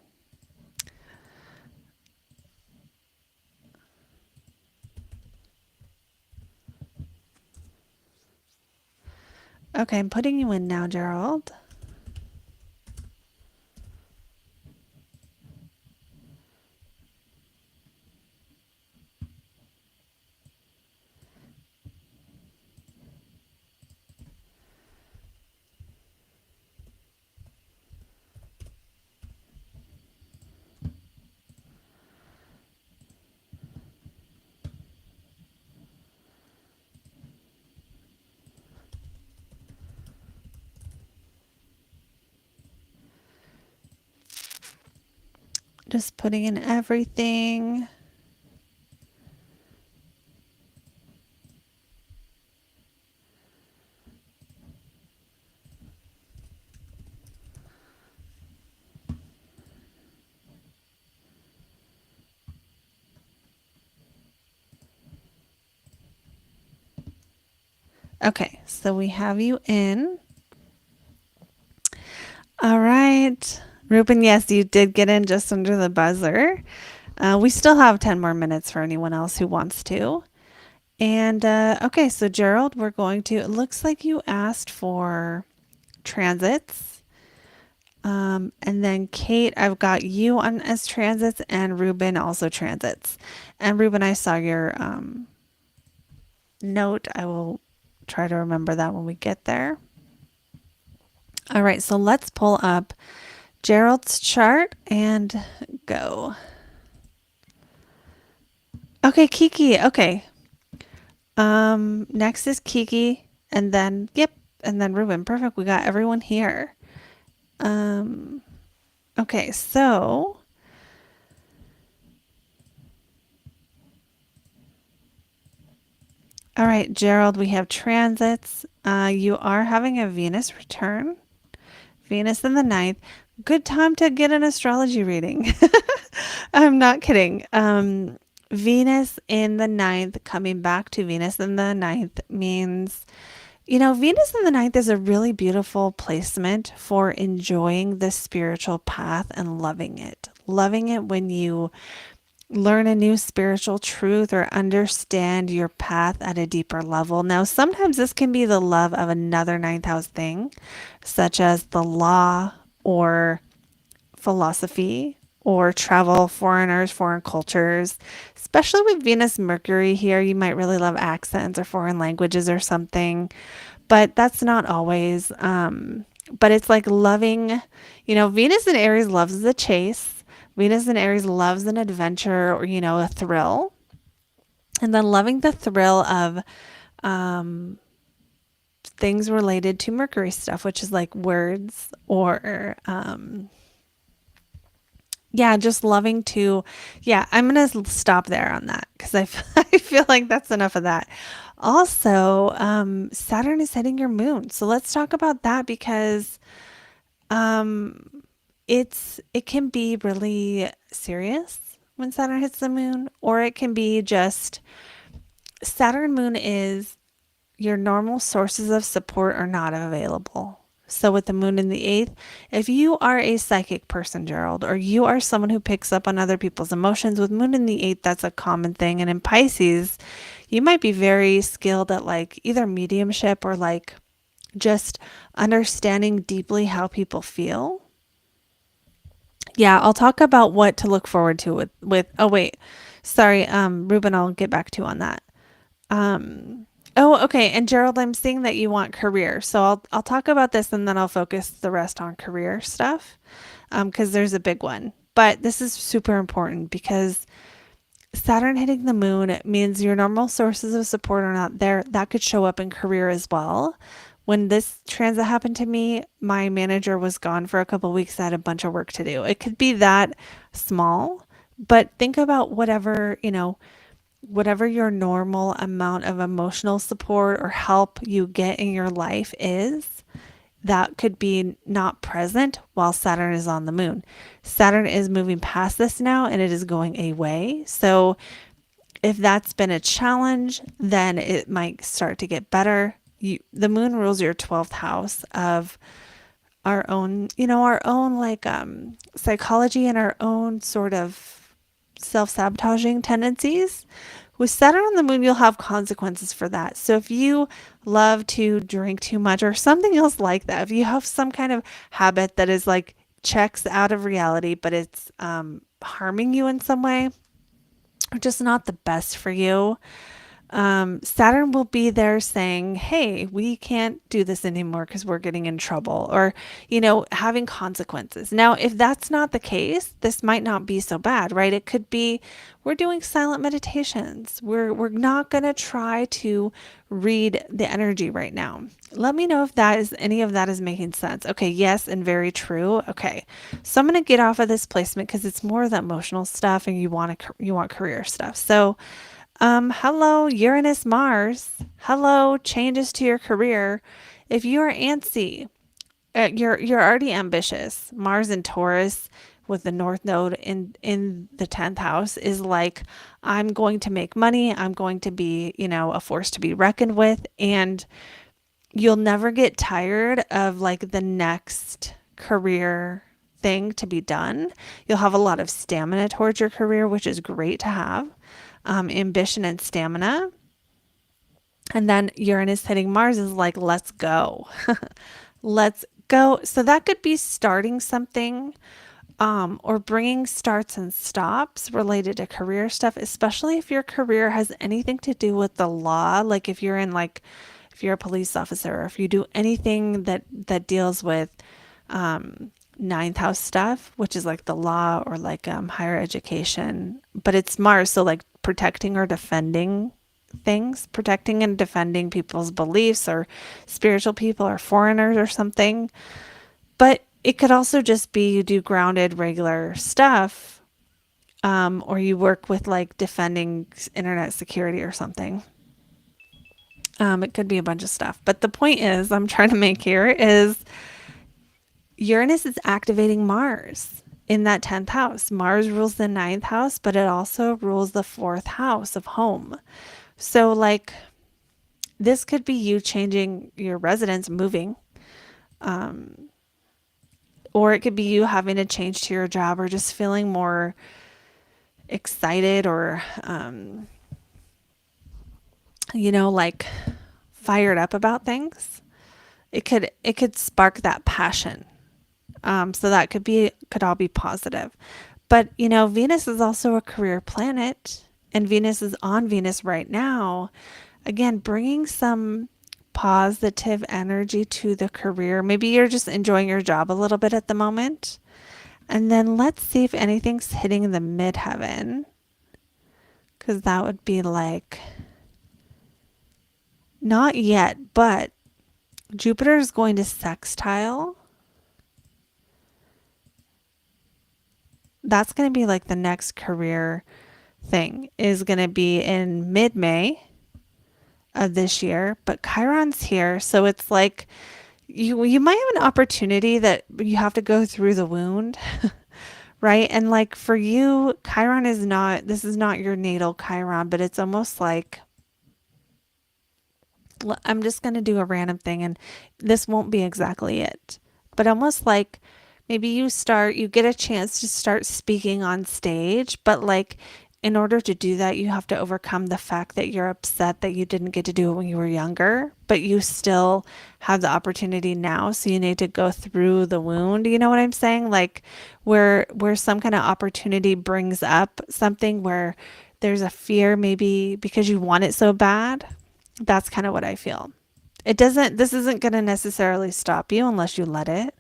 S1: Okay, I'm putting you in now, Gerald. Just putting in everything. Okay, so we have you in. All right. Ruben, yes, you did get in just under the buzzer. We still have 10 more minutes for anyone else who wants to. And okay, so Gerald, we're going to, it looks like you asked for transits. And then Kate, I've got you on as transits and Ruben also transits. And Ruben, I saw your note. I will try to remember that when we get there. All right, so let's pull up Gerald's chart and go. Okay, Kiki. Okay. Next is Kiki, and then and then Ruben. Perfect. We got everyone here. Okay, so all right, Gerald, we have transits. You are having a Venus return. Venus in the ninth. Good time to get an astrology reading. I'm not kidding. Venus in the ninth, coming back to Venus in the ninth means, Venus in the ninth is a really beautiful placement for enjoying the spiritual path and loving it. Loving it when you learn a new spiritual truth or understand your path at a deeper level. Now, sometimes this can be the love of another ninth house thing, such as the law or philosophy or travel, foreigners, foreign cultures. Especially with Venus Mercury here, you might really love accents or foreign languages or something, but that's not always. But it's like loving, Venus in Aries loves the chase. Venus in Aries loves an adventure or, a thrill. And then loving the thrill of um, things related to Mercury stuff, which is like words or yeah, just loving to, yeah, I'm going to stop there on that because I feel like that's enough of that. Also, Saturn is hitting your moon. So let's talk about that because um, it can be really serious when Saturn hits the moon, or it can be just Saturn moon is your normal sources of support are not available. So, with the moon in the eighth, if you are a psychic person, Gerald, or you are someone who picks up on other people's emotions, with moon in the eighth, that's a common thing. And in Pisces, you might be very skilled at like either mediumship or like just understanding deeply how people feel. Yeah, I'll talk about what to look forward to with oh wait. Sorry, Ruben, I'll get back to you on that. Um, oh, okay. And Gerald, I'm seeing that you want career. So I'll talk about this and then I'll focus the rest on career stuff. Because there's a big one. But this is super important because Saturn hitting the moon means your normal sources of support are not there. That could show up in career as well. When this transit happened to me, my manager was gone for a couple of weeks. I had a bunch of work to do. It could be that small, but think about whatever your normal amount of emotional support or help you get in your life is, that could be not present while Saturn is on the moon. Saturn is moving past this now and it is going away. So if that's been a challenge, then it might start to get better. The moon rules your 12th house of our own like psychology and our own sort of self-sabotaging tendencies. With Saturn on the moon, you'll have consequences for that. So if you love to drink too much or something else like that, if you have some kind of habit that is like checks out of reality, but it's harming you in some way, or just not the best for you, Saturn will be there saying, hey, we can't do this anymore because we're getting in trouble or, having consequences. Now, if that's not the case, this might not be so bad, right? It could be we're doing silent meditations. We're not going to try to read the energy right now. Let me know if any of that is making sense. Okay, yes, and very true. Okay. So I'm going to get off of this placement because it's more of the emotional stuff and you want career stuff. So, hello, Uranus, Mars. Hello, changes to your career. If you are antsy, you're already ambitious. Mars in Taurus with the North Node in the 10th house is like, I'm going to make money. I'm going to be, a force to be reckoned with, and you'll never get tired of like the next career thing to be done. You'll have a lot of stamina towards your career, which is great to have. Ambition and stamina. And then Uranus hitting Mars is like, let's go. Let's go. So that could be starting something or bringing starts and stops related to career stuff, especially if your career has anything to do with the law. Like if you're a police officer or if you do anything that deals with ninth house stuff, which is like the law or like higher education, but it's Mars. So like protecting or defending things, protecting and defending people's beliefs or spiritual people or foreigners or something. But it could also just be you do grounded, regular stuff, or you work with like defending internet security or something. It could be a bunch of stuff. But the point is, I'm trying to make here is Uranus is activating Mars in that 10th house. Mars rules the ninth house, but it also rules the 4th house of home. So, like, this could be you changing your residence, moving, or it could be you having to change to your job or just feeling more excited or, like fired up about things, it could spark that passion. So that could all be positive. But Venus is also a career planet, and Venus is on Venus right now. Again, bringing some positive energy to the career. Maybe you're just enjoying your job a little bit at the moment. And then let's see if anything's hitting the midheaven, because that would be like, not yet, but Jupiter is going to sextile. That's going to be like the next career thing, is going to be in mid-May of this year, but Chiron's here. So it's like you might have an opportunity that you have to go through the wound, right? And like for you, Chiron is not, this is not your natal Chiron, but it's almost like, I'm just going to do a random thing and this won't be exactly it, but almost like maybe you get a chance to start speaking on stage, but like in order to do that, you have to overcome the fact that you're upset that you didn't get to do it when you were younger, but you still have the opportunity now. So you need to go through the wound. You know what I'm saying? Like where some kind of opportunity brings up something where there's a fear, maybe because you want it so bad. That's kind of what I feel. This isn't going to necessarily stop you unless you let it.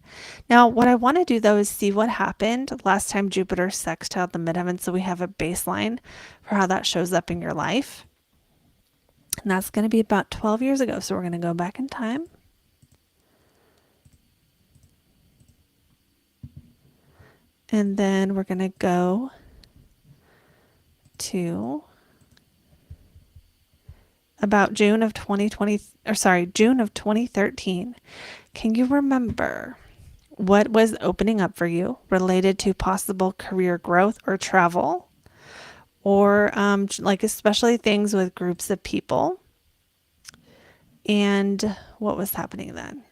S1: Now, what I want to do though is see what happened last time Jupiter sextiled the midheaven, so we have a baseline for how that shows up in your life. And that's going to be about 12 years ago. So we're going to go back in time. And then we're going to go to about June of 2013. Can you remember what was opening up for you related to possible career growth or travel, or like especially things with groups of people? And what was happening then?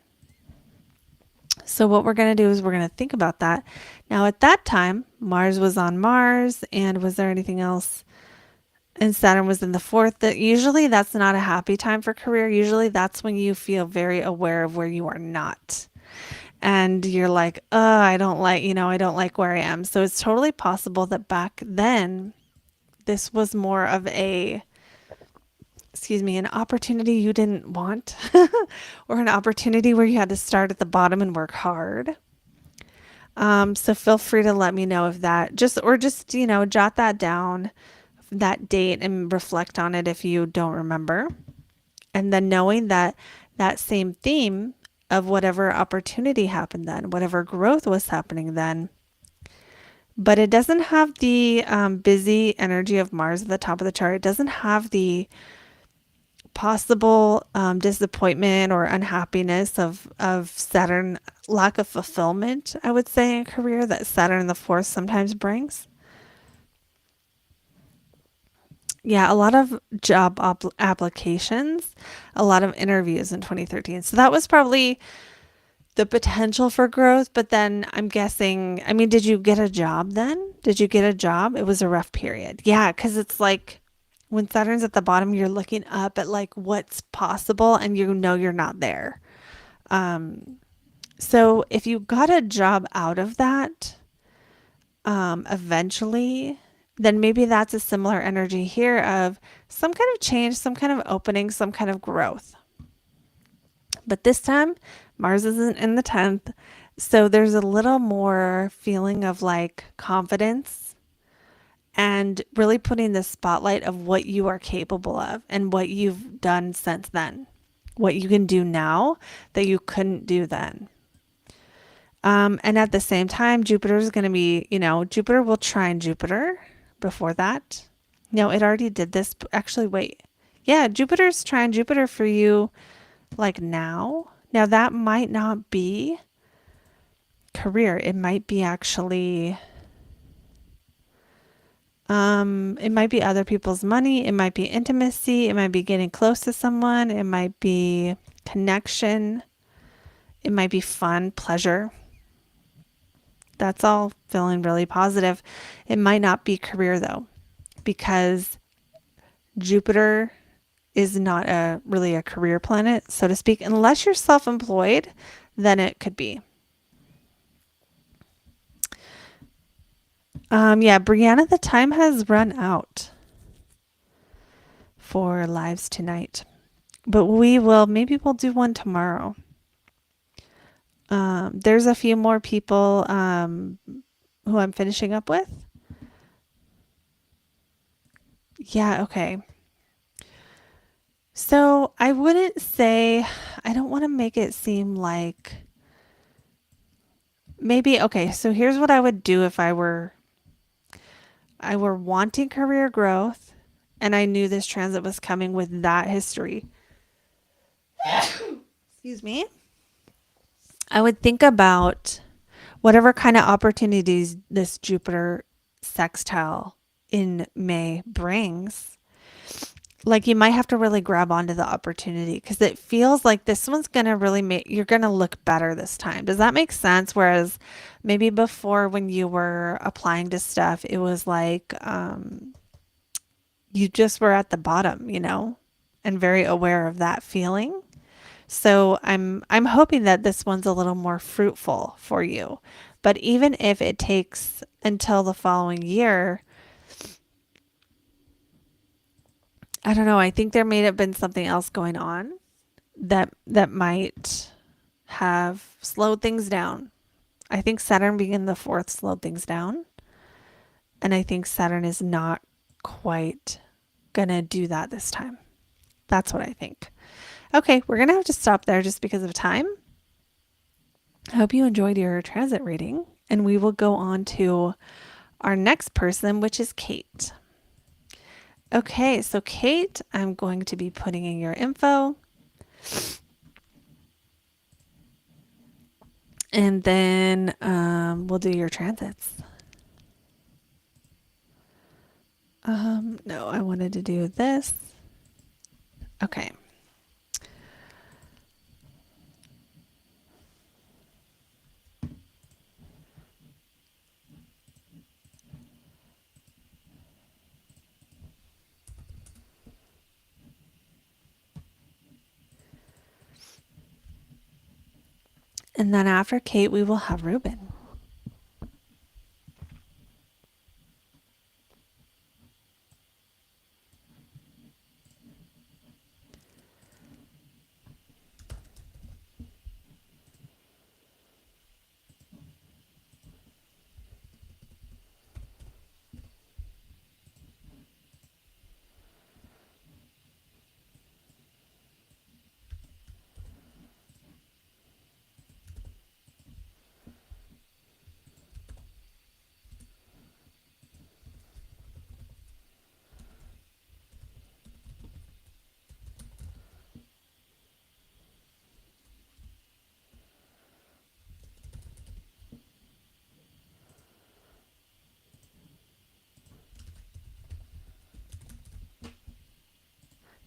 S1: So what we're going to do is we're going to think about that. Now at that time, Mars was on Mars, and was there anything else? And Saturn was in the fourth. That usually that's not a happy time for career. Usually that's when you feel very aware of where you are not. And you're like, I don't like where I am. So it's totally possible that back then this was more of an opportunity you didn't want, or an opportunity where you had to start at the bottom and work hard. So feel free to let me know if that just jot that down, that date, and reflect on it if you don't remember. And then knowing that that same theme of whatever opportunity happened then, whatever growth was happening then, but it doesn't have the busy energy of Mars at the top of the chart. It doesn't have the possible disappointment or unhappiness of Saturn, lack of fulfillment, I would say, in career, that Saturn in the fourth sometimes brings. Yeah, a lot of job applications, a lot of interviews in 2013. So that was probably the potential for growth. But then I'm guessing, did you get a job then? Did you get a job? It was a rough period. Yeah, because it's like when Saturn's at the bottom, you're looking up at like what's possible, and you're not there. So if you got a job out of that, eventually, then maybe that's a similar energy here of some kind of change, some kind of opening, some kind of growth. But this time, Mars isn't in the 10th. So there's a little more feeling of like confidence and really putting the spotlight of what you are capable of and what you've done since then, what you can do now that you couldn't do then. And at the same time, Jupiter is going to be, Jupiter will trine Jupiter before that. No, it already did this. Actually, wait. Yeah, Jupiter's trine Jupiter for you like now. Now that might not be career. It might be actually, it might be other people's money. It might be intimacy. It might be getting close to someone. It might be connection. It might be fun, pleasure. That's all feeling really positive. It might not be career though. because Jupiter is not really a career planet, so to speak. Unless you're self-employed, then it could be. Yeah, Brianna, the time has run out for lives tonight, but maybe we'll do one tomorrow. There's a few more people who I'm finishing up with. Yeah, okay. So I wouldn't say, I don't want to make it seem like maybe, okay, so here's what I would do if I were wanting career growth and I knew this transit was coming with that history. Excuse me. I would think about whatever kind of opportunities this Jupiter sextile in May brings. Like you might have to really grab onto the opportunity because it feels like this one's going to really make you're going to look better this time. Does that make sense? Whereas maybe before when you were applying to stuff, it was like you just were at the bottom, and very aware of that feeling. So I'm hoping that this one's a little more fruitful for you. But even if it takes until the following year, I don't know, I think there may have been something else going on that might have slowed things down. I think Saturn being in the fourth slowed things down. And I think Saturn is not quite gonna do that this time. That's what I think. Okay, we're gonna have to stop there just because of time. I hope you enjoyed your transit reading, and we will go on to our next person, which is Kate. Okay, so Kate, I'm going to be putting in your info. And then we'll do your transits. No, I wanted to do this. Okay. And then after Kate, we will have Ruben.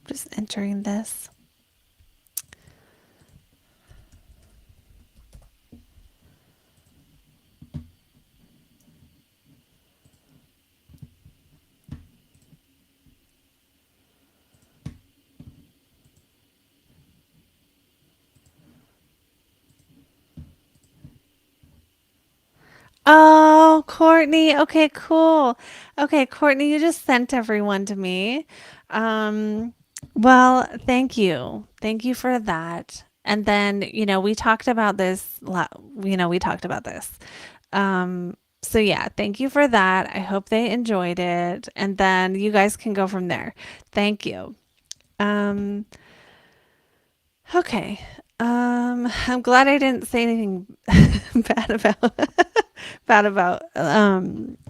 S1: Just entering this. Oh, Courtney. Okay, cool. Okay, Courtney, you just sent everyone to me. Um, well, thank you. Thank you for that. And then, we talked about this, we talked about this. So yeah, thank you for that. I hope they enjoyed it. And then you guys can go from there. Thank you. Um, okay. I'm glad I didn't say anything bad about bad about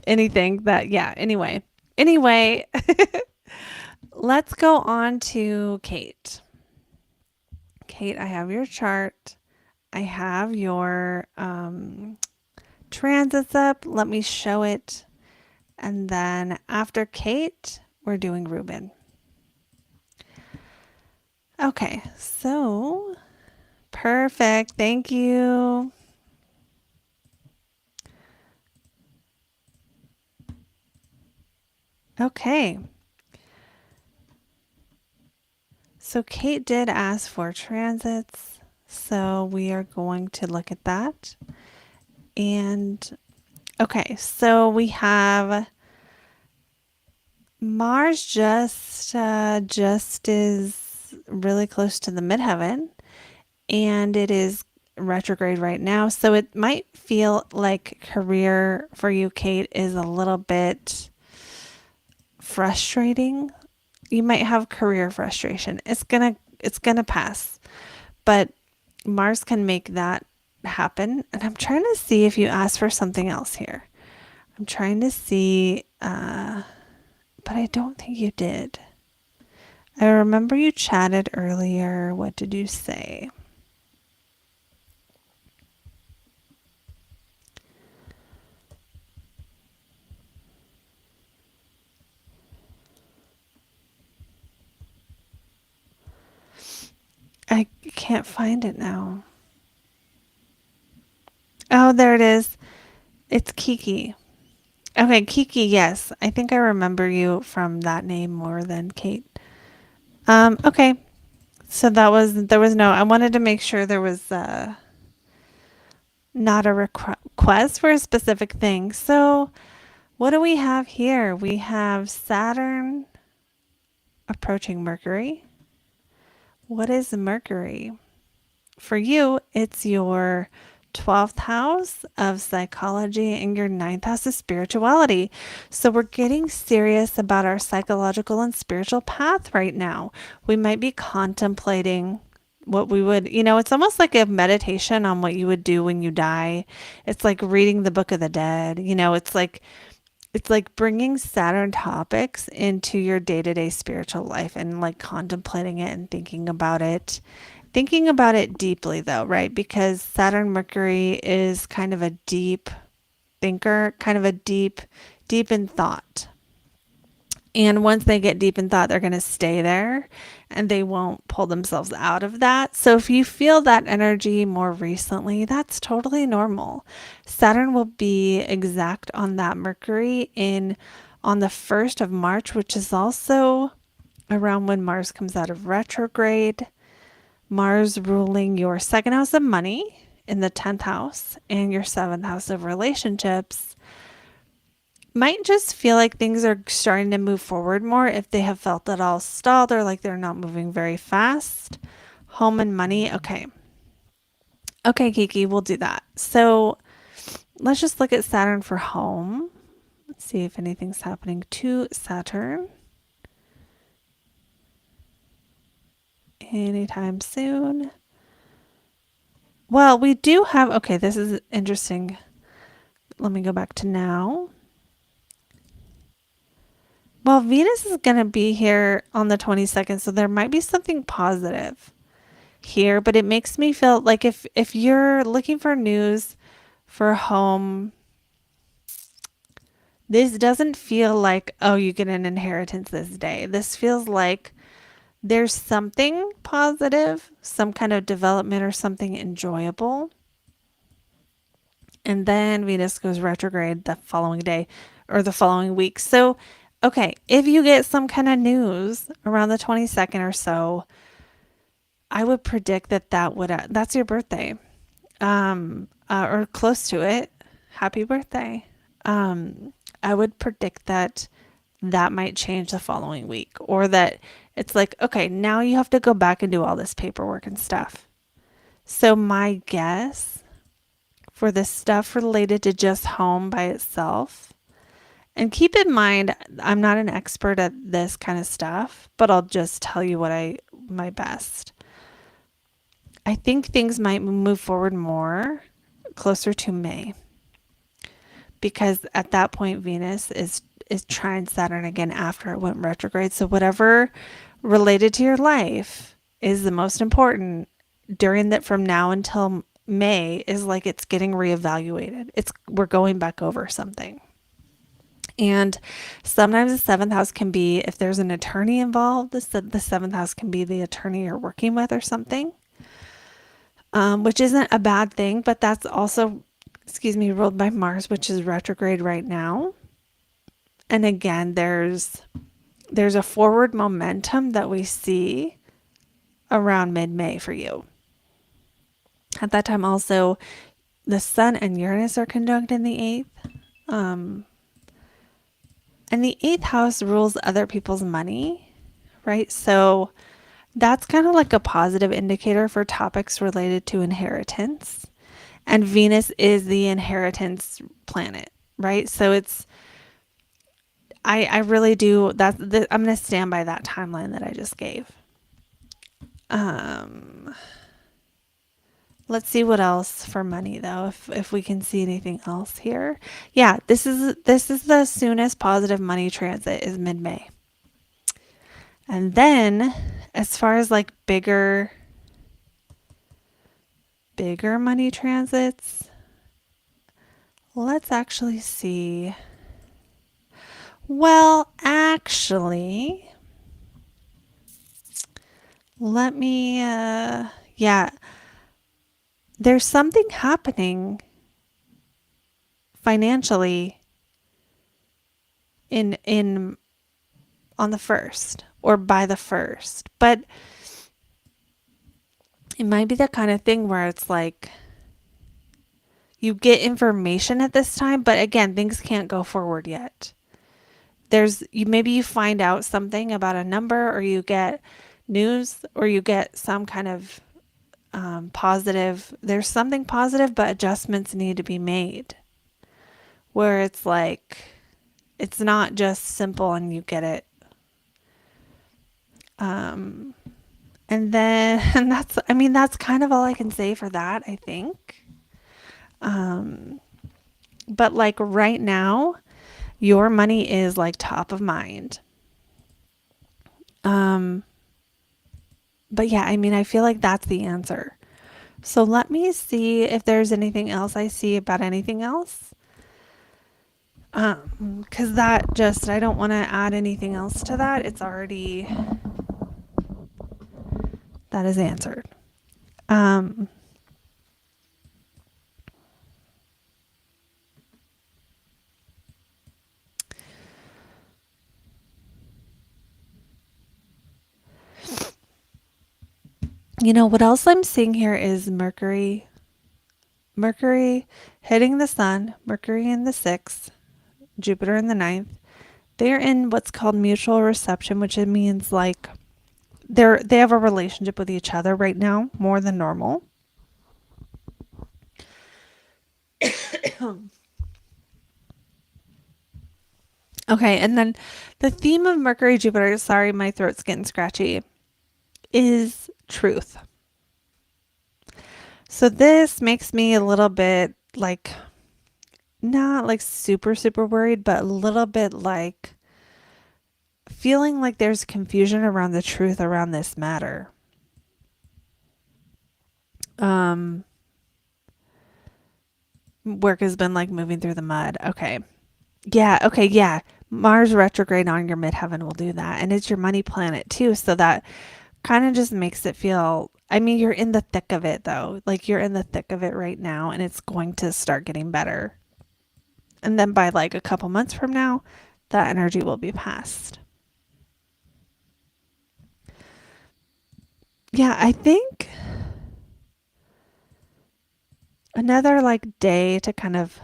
S1: anything that yeah, anyway, let's go on to Kate. Kate, I have your chart. I have your transits up. Let me show it. And then after Kate, we're doing Ruben. Okay, so perfect. Thank you. Okay. So Kate did ask for transits. So we are going to look at that. And okay, so we have Mars just is really close to the midheaven, and it is retrograde right now. So it might feel like career for you, Kate, is a little bit frustrating. You might have career frustration. It's gonna pass, but Mars can make that happen. And I'm trying to see if you asked for something else here. I'm trying to see, but I don't think you did. I remember you chatted earlier. What did you say? I can't find it now. Oh, there it is. It's Kiki. Okay, Kiki, yes. I think I remember you from that name more than Kate. Okay. So there was no, I wanted to make sure there was not a request for a specific thing. So, what do we have here? We have Saturn approaching Mercury. What is Mercury? For you, it's your 12th house of psychology and your ninth house of spirituality. So we're getting serious about our psychological and spiritual path right now. We might be contemplating what we would, it's almost like a meditation on what you would do when you die. It's like reading the Book of the Dead. It's like bringing Saturn topics into your day-to-day spiritual life and like contemplating it and thinking about it. Thinking about it deeply though, right? Because Saturn Mercury is kind of a deep thinker, kind of a deep in thought. And once they get deep in thought, they're going to stay there and they won't pull themselves out of that. So if you feel that energy more recently, that's totally normal. Saturn will be exact on that Mercury in on the 1st of March, which is also around when Mars comes out of retrograde. Mars ruling your second house of money in the 10th house and your 7th house of relationships might just feel like things are starting to move forward more if they have felt it all stalled or like they're not moving very fast. Home and money. Okay. Okay, Kiki, we'll do that. So let's just look at Saturn for home. Let's see if anything's happening to Saturn anytime soon. Well, we do have, okay, this is interesting. Let me go back to now. Well, Venus is going to be here on the 22nd, so there might be something positive here, but it makes me feel like if you're looking for news for home, this doesn't feel like, oh, you get an inheritance this day. This feels like there's something positive, some kind of development or something enjoyable. And then Venus goes retrograde the following day or the following week. So, okay, if you get some kind of news around the 22nd or so, I would predict that's your birthday, or close to it. Happy birthday. I would predict that that might change the following week, or that it's like, okay, now you have to go back and do all this paperwork and stuff. So my guess for the stuff related to just home by itself, and keep in mind, I'm not an expert at this kind of stuff, but I'll just tell you my best. I think things might move forward more closer to May, because at that point Venus is trine Saturn again after it went retrograde. So whatever related to your life is the most important during that from now until May is like it's getting reevaluated. We're going back over something. And sometimes the 7th house can be, if there's an attorney involved, the 7th house can be the attorney you're working with or something, which isn't a bad thing, but that's also, ruled by Mars, which is retrograde right now. And again, there's a forward momentum that we see around mid-May for you. At that time also, the Sun and Uranus are conjunct in the 8th. And the 8th house rules other people's money, right? So that's kind of like a positive indicator for topics related to inheritance. And Venus is the inheritance planet, right? So I really do, I'm going to stand by that timeline that I just gave. Let's see what else for money though, if we can see anything else here. Yeah, this is the soonest positive money transit is mid-May. And then as far as like bigger money transits, let's actually see. Well, actually, let me yeah, there's something happening financially in on the 1st or by the 1st. But it might be the kind of thing where it's like you get information at this time, but again, things can't go forward yet. Maybe you find out something about a number, or you get news, or you get some kind of positive. There's something positive, but adjustments need to be made. Where it's like it's not just simple and you get it. And then and that's kind of all I can say for that, I think. But like right now, your money is like top of mind. But yeah, I feel like that's the answer. So let me see if there's anything else I see about anything else. Because I don't want to add anything else to that. It's already, that is answered. What else I'm seeing here is Mercury hitting the sun, Mercury in the 6th, Jupiter in the 9th. They're in what's called mutual reception, which it means like they have a relationship with each other right now more than normal. Okay, and then the theme of Mercury Jupiter, sorry, my throat's getting scratchy, is truth. So this makes me a little bit like, not like super, super worried, but a little bit like feeling like there's confusion around the truth around this matter. Work has been like moving through the mud. Okay. Yeah. Mars retrograde on your midheaven will do that. And it's your money planet too. So that kind of just makes it feel, you're in the thick of it though. Like you're in the thick of it right now and it's going to start getting better. And then by like a couple months from now, that energy will be past. Yeah, I think another like day to kind of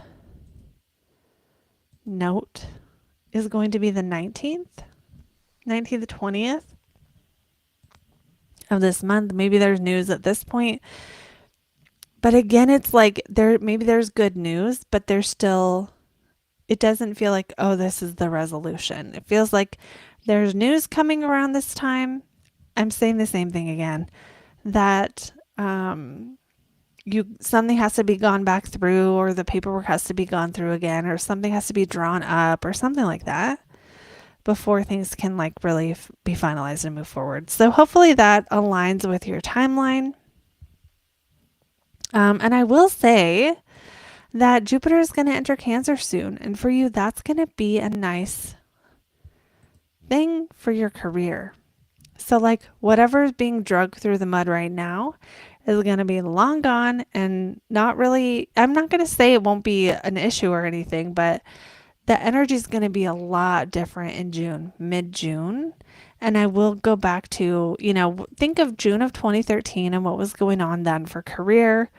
S1: note is going to be the 19th, 20th of this month. Maybe there's news at this point. But again, it's like maybe there's good news, but there's still, it doesn't feel like, oh, this is the resolution. It feels like there's news coming around this time. I'm saying the same thing again, that something has to be gone back through, or the paperwork has to be gone through again, or something has to be drawn up or something like that before things can like really be finalized and move forward. So hopefully that aligns with your timeline. And I will say that Jupiter is going to enter Cancer soon. And for you, that's going to be a nice thing for your career. So like whatever is being dragged through the mud right now is going to be long gone, and not really, I'm not going to say it won't be an issue or anything, but the energy is going to be a lot different in June, mid-June. And I will go back to, think of June of 2013 and what was going on then for career,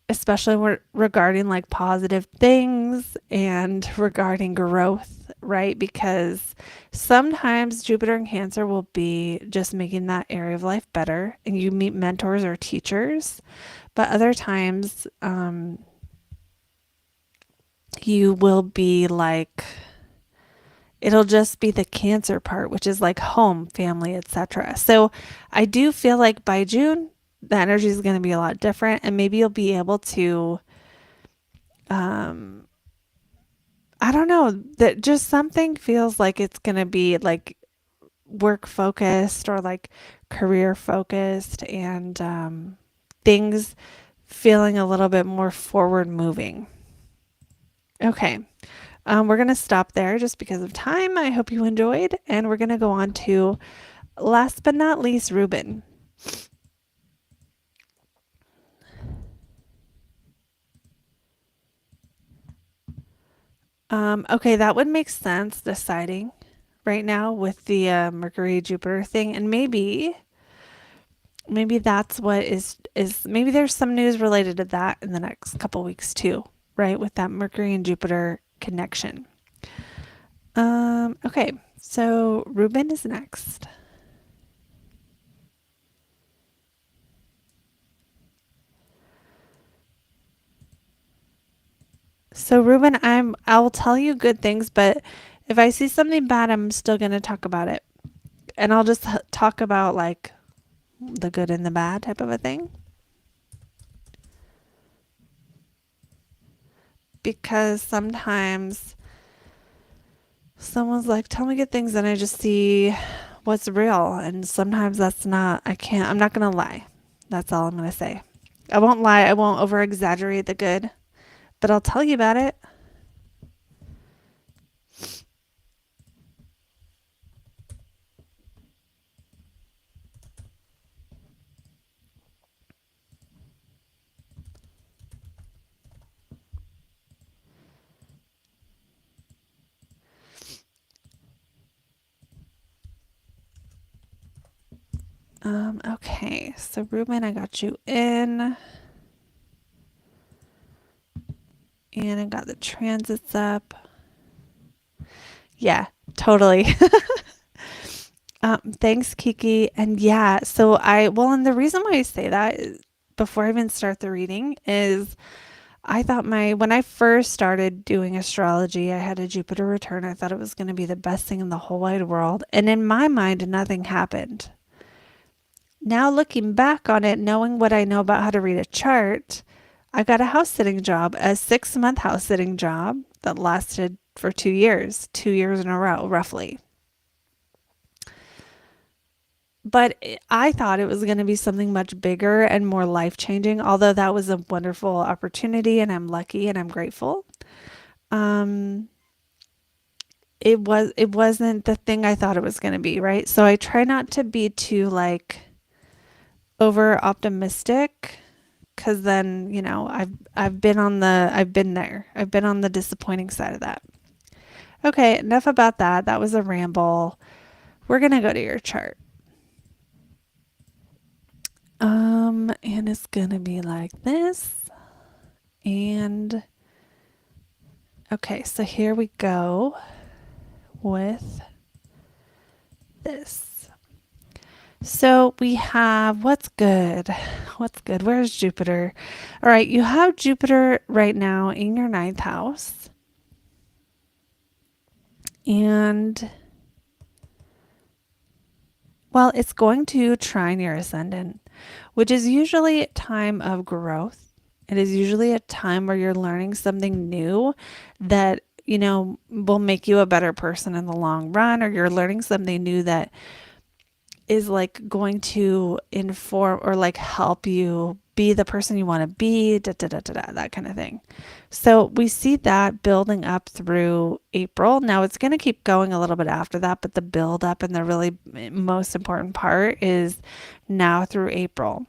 S1: especially regarding like positive things and regarding growth, right? Because sometimes Jupiter in Cancer will be just making that area of life better and you meet mentors or teachers. But other times, you will be like, it'll just be the Cancer part, which is like home, family, etc. So I do feel like by June, the energy is going to be a lot different, and maybe you'll be able to, um, I don't know, that just something feels like it's going to be like work focused or like career focused, and things feeling a little bit more forward moving. Okay. We're going to stop there just because of time. I hope you enjoyed. And we're going to go on to, last but not least, Ruben. Okay, that would make sense deciding right now with the Mercury Jupiter thing. And maybe that's what is maybe there's some news related to that in the next couple weeks too, right? With that Mercury and Jupiter connection. Okay, so Ruben is next. So Ruben, I will tell you good things, but if I see something bad, I'm still going to talk about it. And I'll just talk about like the good and the bad type of a thing. Because sometimes someone's like, "Tell me good things," and I just see what's real, and sometimes that's not. I'm not going to lie. That's all I'm going to say. I won't lie. I won't over exaggerate the good, but I'll tell you about it. Okay, so Ruben, I got you in. And I got the transits up. Yeah, totally. Thanks, Kiki. And yeah, and the reason why I say that is, before I even start the reading, is I thought when I first started doing astrology, I had a Jupiter return. I thought it was going to be the best thing in the whole wide world. And in my mind, nothing happened. Now, looking back on it, knowing what I know about how to read a chart, I got a house sitting job, a 6-month house sitting job that lasted for 2 years, 2 years in a row, roughly. But I thought it was going to be something much bigger and more life changing, although that was a wonderful opportunity and I'm lucky and I'm grateful. Um, it wasn't the thing I thought it was going to be, right? So I try not to be too like over optimistic, because then, I've been there. I've been on the disappointing side of that. Okay, enough about that. That was a ramble. We're going to go to your chart. And it's gonna be like this. And okay, so here we go with this. So we have what's good. What's good? Where's Jupiter? All right, you have Jupiter right now in your 9th house. And well, it's going to trine your ascendant, which is usually a time of growth. It is usually a time where you're learning something new that, will make you a better person in the long run, or you're learning something new that is like going to inform or like help you be the person you want to be, that kind of thing. So we see that building up through April. Now it's going to keep going a little bit after that, but the build up and the really most important part is now through April.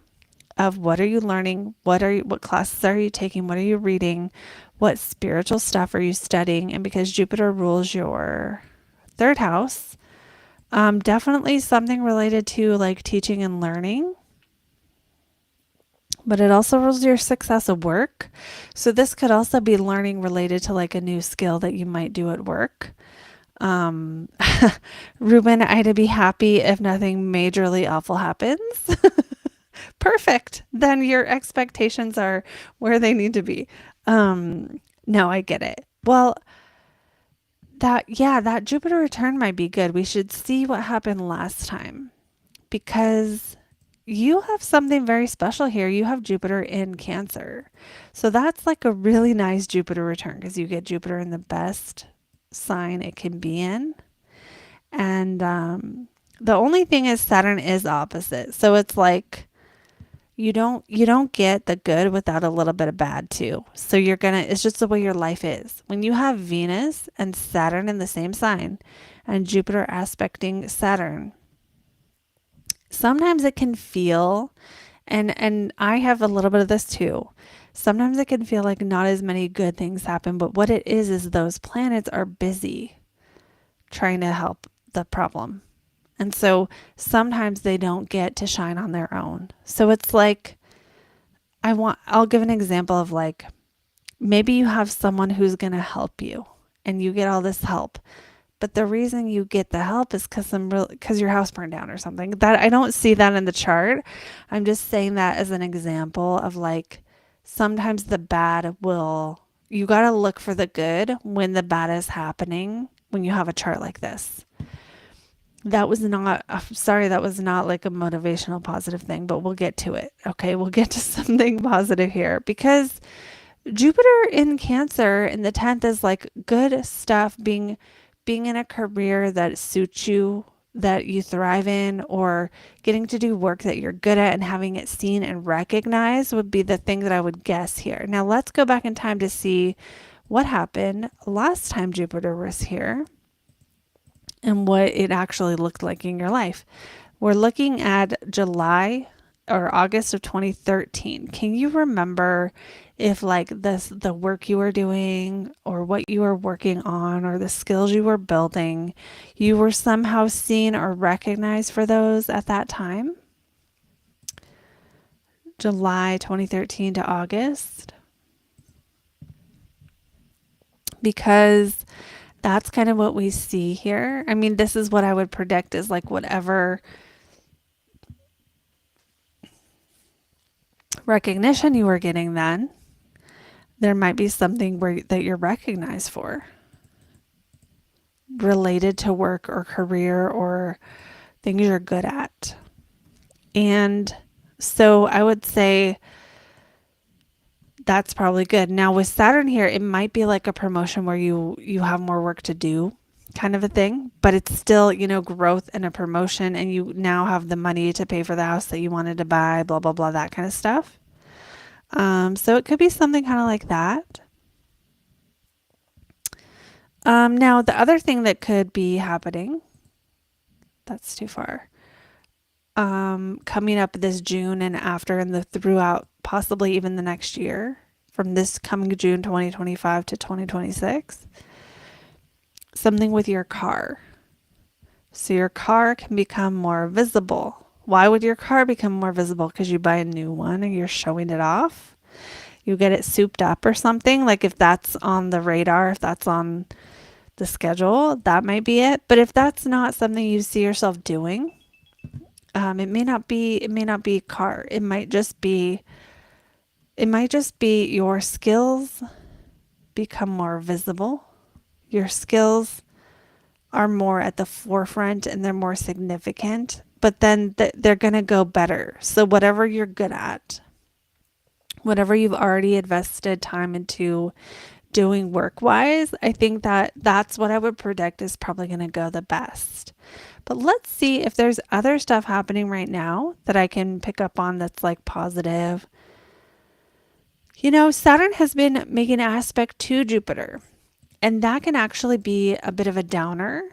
S1: of what are you learning? What classes are you taking? What are you reading? What spiritual stuff are you studying? And because Jupiter rules your third house, definitely something related to like teaching and learning, but it also rules your sixth of work. So this could also be learning related to like a new skill that you might do at work. Um, Ruben, I'd be happy if nothing majorly awful happens. Perfect. Then your expectations are where they need to be. No, I get it. Well, that Jupiter return might be good. We should see what happened last time because you have something very special here. You have Jupiter in Cancer. So that's like a really nice Jupiter return because you get Jupiter in the best sign it can be in. And the only thing is Saturn is opposite. So it's like you don't get the good without a little bit of bad too. So it's just the way your life is. When you have Venus and Saturn in the same sign and Jupiter aspecting Saturn, sometimes it can feel, and I have a little bit of this too. Sometimes it can feel like not as many good things happen, but what it is those planets are busy trying to help the problem. And so sometimes they don't get to shine on their own. So it's like, I'll give an example of like, maybe you have someone who's going to help you and you get all this help. But the reason you get the help is because your house burned down or something. That I don't see that in the chart. I'm just saying that as an example of like, sometimes the bad you got to look for the good when the bad is happening when you have a chart like this. That was not, sorry, that was not like a motivational positive thing, but we'll get to it. Okay, we'll get to something positive here because Jupiter in Cancer in the 10th is like good stuff, being in a career that suits you, that you thrive in, or getting to do work that you're good at and having it seen and recognized would be the thing that I would guess here. Now let's go back in time to see what happened last time Jupiter was here and what it actually looked like in your life. We're looking at July or August of 2013. Can you remember if like the work you were doing or what you were working on or the skills you were building, you were somehow seen or recognized for those at that time? July 2013 to August. Because that's kind of what we see here. I mean, this is what I would predict is like whatever recognition you were getting then, there might be something that you're recognized for related to work or career or things you're good at. And so I would say that's probably good. Now with Saturn here, it might be like a promotion where you have more work to do kind of a thing, but it's still, growth and a promotion, and you now have the money to pay for the house that you wanted to buy, blah, blah, blah, that kind of stuff. So it could be something kind of like that. Now the other thing that could be happening, that's too far, coming up this June and after and throughout possibly even the next year, from this coming June 2025 to 2026, something with your car. So your car can become more visible. Why would your car become more visible? Because you buy a new one and you're showing it off. You get it souped up or something. Like if that's on the radar, if that's on the schedule, that might be it. But if that's not something you see yourself doing, it may not be a car. It might just be your skills become more visible. Your skills are more at the forefront and they're more significant, but then they're going to go better. So whatever you're good at, whatever you've already invested time into doing work-wise, I think that's what I would predict is probably going to go the best. But let's see if there's other stuff happening right now that I can pick up on that's like positive. Saturn has been making an aspect to Jupiter, and that can actually be a bit of a downer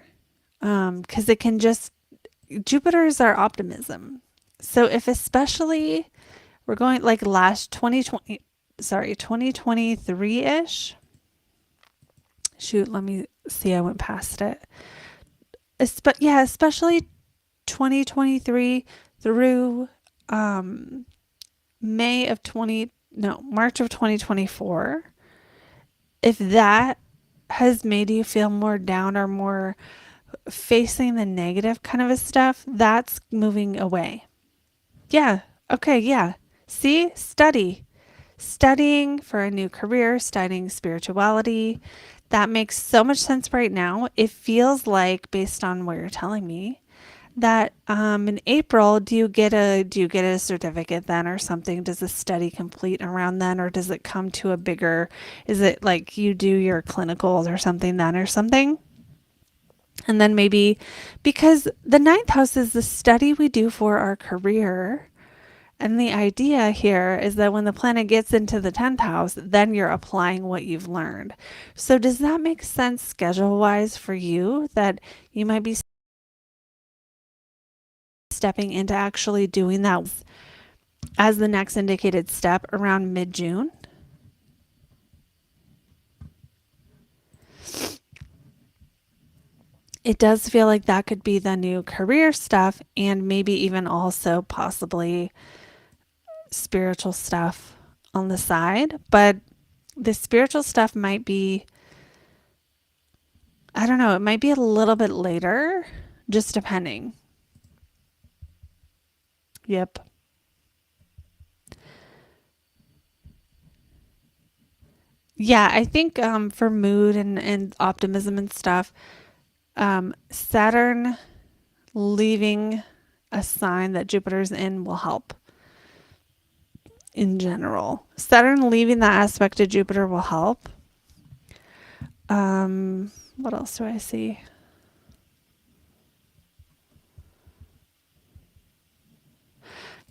S1: because Jupiter is our optimism. So if especially We're going like last 2020, sorry, 2023-ish. Shoot, let me see. I went past it. But yeah, especially 2023 through um, May of 20, no, March of 2024. If that has made you feel more down or more facing the negative kind of a stuff, that's moving away. Yeah. Okay. Yeah. See, studying for a new career, studying spirituality. That makes so much sense right now. It feels like, based on what you're telling me, that in April, do you get a certificate then or something? Does the study complete around then, or does it come to a bigger? Is it like you do your clinicals or something then or something? And then maybe because the ninth house is the study we do for our career. And the idea here is that when the planet gets into the 10th house, then you're applying what you've learned. So, does that make sense schedule wise for you that you might be stepping into actually doing that as the next indicated step around mid June? It does feel like that could be the new career stuff and maybe even also possibly spiritual stuff on the side. But the spiritual stuff might be, I don't know, it might be a little bit later, just depending. Yep. Yeah, I think for mood and optimism and stuff, Saturn leaving a sign that Jupiter's in will help in general. Saturn leaving that aspect of Jupiter will help. What else do I see?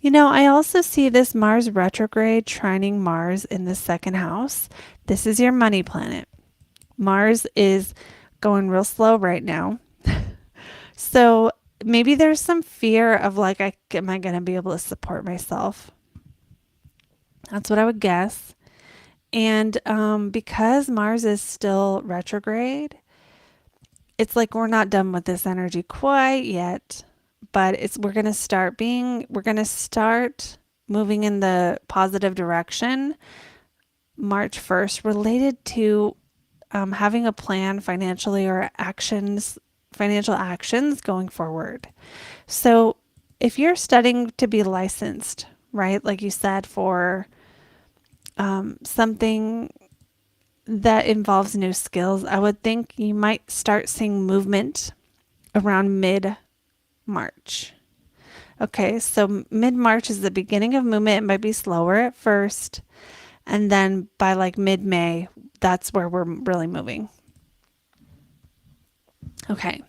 S1: I also see this Mars retrograde trining Mars in the second house. This is your money planet. Mars is going real slow right now. So maybe there's some fear of like, am I going to be able to support myself? That's what I would guess. And because Mars is still retrograde, it's like we're not done with this energy quite yet, but we're going to start moving in the positive direction March 1st related to having a plan financially or financial actions going forward. So if you're studying to be licensed, right, like you said, for something that involves new skills, I would think you might start seeing movement around mid March. Okay, so mid March is the beginning of movement. It might be slower at first. And then by like mid May, that's where we're really moving. Okay.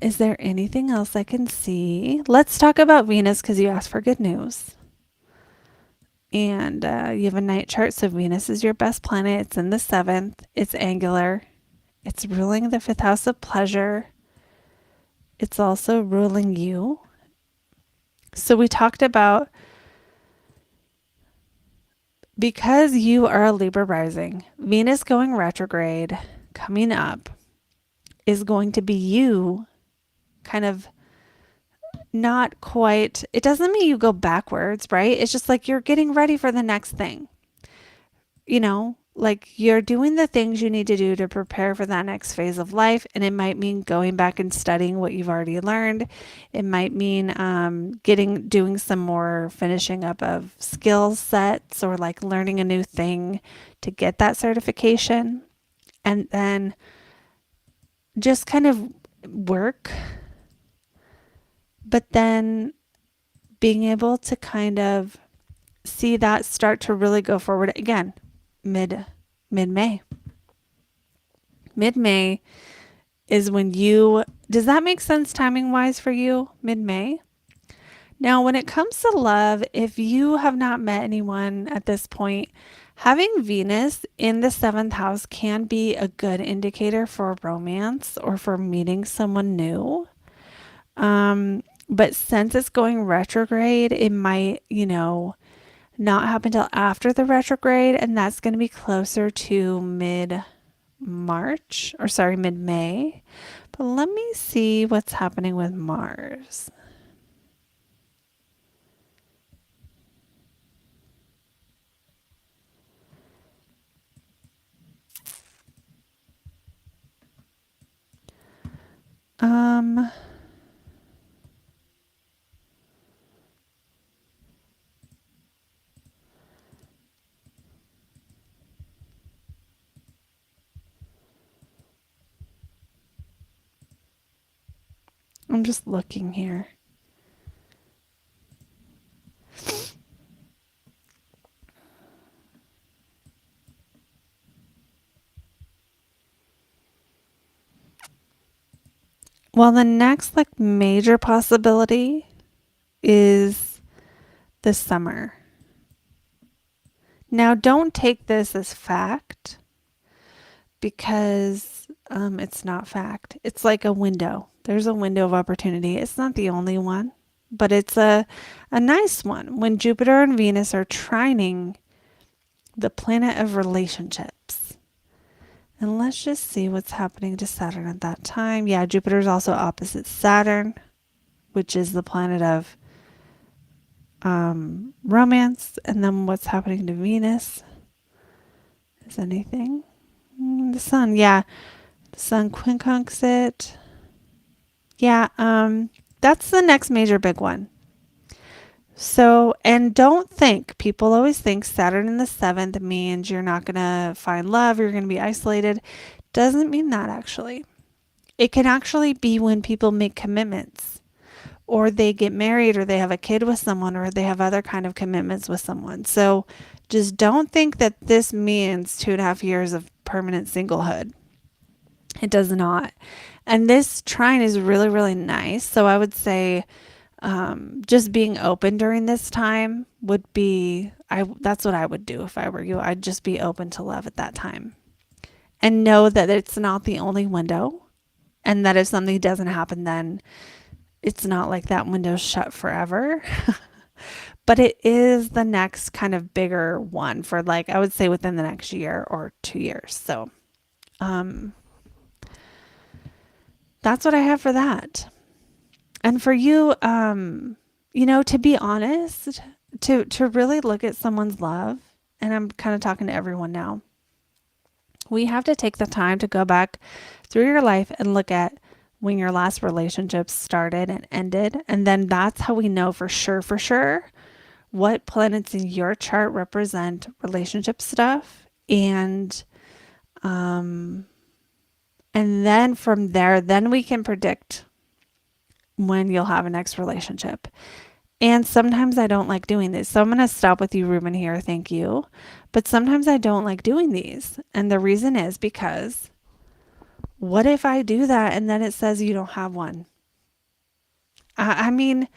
S1: Is there anything else I can see? Let's talk about Venus because you asked for good news. And you have a night chart, so Venus is your best planet. It's in the seventh. It's angular. It's ruling the fifth house of pleasure. It's also ruling you. So we talked about because you are a Libra rising, Venus going retrograde coming up is going to be you kind of not quite, it doesn't mean you go backwards, right? It's just like you're getting ready for the next thing. Like you're doing the things you need to do to prepare for that next phase of life. And it might mean going back and studying what you've already learned. It might mean doing some more finishing up of skill sets or like learning a new thing to get that certification. And then just kind of work, but then being able to kind of see that start to really go forward again mid May. Mid May is when does that make sense timing wise for you? Mid May. Now, when it comes to love, if you have not met anyone at this point, having Venus in the seventh house can be a good indicator for romance or for meeting someone new. But since it's going retrograde, it might, not happen till after the retrograde, and that's going to be closer to mid March, or sorry, mid May. But let me see what's happening with Mars. Um, I'm just looking here. Well, the next like major possibility is the summer. Now, don't take this as fact because it's not fact. It's like a window. There's a window of opportunity. It's not the only one, but it's a nice one when Jupiter and Venus are trining the planet of relationships. And let's just see what's happening to Saturn at that time. Yeah, Jupiter's also opposite Saturn, which is the planet of romance. And then what's happening to Venus? Is anything? The sun, yeah. The sun quincunx it. Yeah, that's the next major big one. So, and don't think, people always think Saturn in the seventh means you're not going to find love, you're going to be isolated. Doesn't mean that actually. It can actually be when people make commitments or they get married or they have a kid with someone or they have other kind of commitments with someone. So just don't think that this means 2.5 years of permanent singlehood. It does not. And this trine is really, really nice. So I would say just being open during this time would be, that's what I would do if I were you. I'd just be open to love at that time and know that it's not the only window and that if something doesn't happen, then it's not like that window's shut forever. But it is the next kind of bigger one for like, I would say within the next year or 2 years. So, that's what I have for that. And for you, to be honest, to really look at someone's love, and I'm kind of talking to everyone now, we have to take the time to go back through your life and look at when your last relationships started and ended. And then that's how we know for sure what planets in your chart represent relationship stuff. And then from there, then we can predict when you'll have a next relationship. And sometimes I don't like doing this. So I'm going to stop with you, Ruben, here. Thank you. But sometimes I don't like doing these. And the reason is because what if I do that and then it says you don't have one? I mean,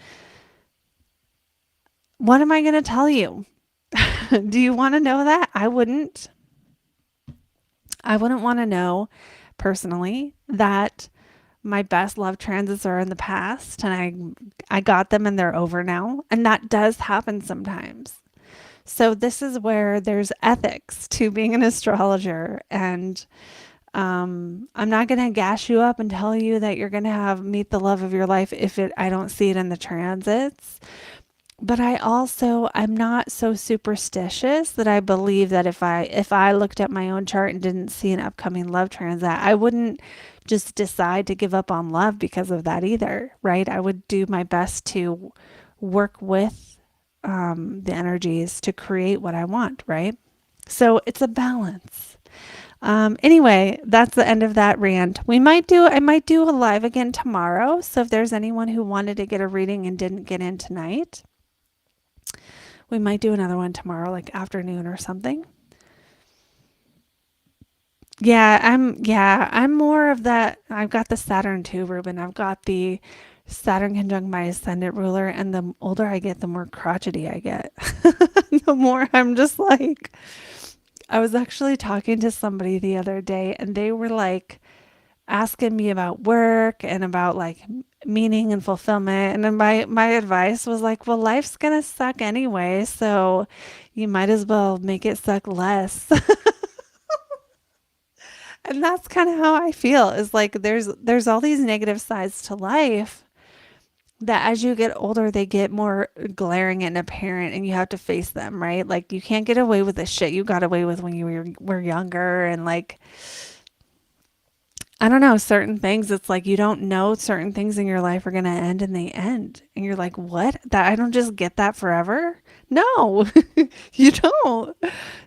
S1: what am I going to tell you? Do you want to know that? I wouldn't. I wouldn't want to know personally that my best love transits are in the past and I got them and they're over now. And that does happen sometimes. So this is where there's ethics to being an astrologer. And I'm not going to gas you up and tell you that you're going to meet the love of your life if I don't see it in the transits. But I'm not so superstitious that I believe that if I looked at my own chart and didn't see an upcoming love transit, I wouldn't just decide to give up on love because of that either, right? I would do my best to work with the energies to create what I want, right? So it's a balance. Anyway, that's the end of that rant. I might do a live again tomorrow. So if there's anyone who wanted to get a reading and didn't get in tonight, we might do another one tomorrow, like afternoon or something. I'm more of that. I've got the Saturn too, Ruben. I've got the Saturn conjunct my ascendant ruler, and the older I get, the more crotchety I get. The more I'm just like, I was actually talking to somebody the other day, and they were like, asking me about work and about like meaning and fulfillment. And then my advice was like, well, life's gonna suck anyway, so you might as well make it suck less. And that's kind of how I feel is like there's all these negative sides to life that as you get older they get more glaring and apparent and you have to face them, right? Like you can't get away with the shit you got away with when you were younger and like I don't know, certain things it's like you don't know certain things in your life are going to end and they end. And you're like, "What? That I don't just get that forever?" No. You don't.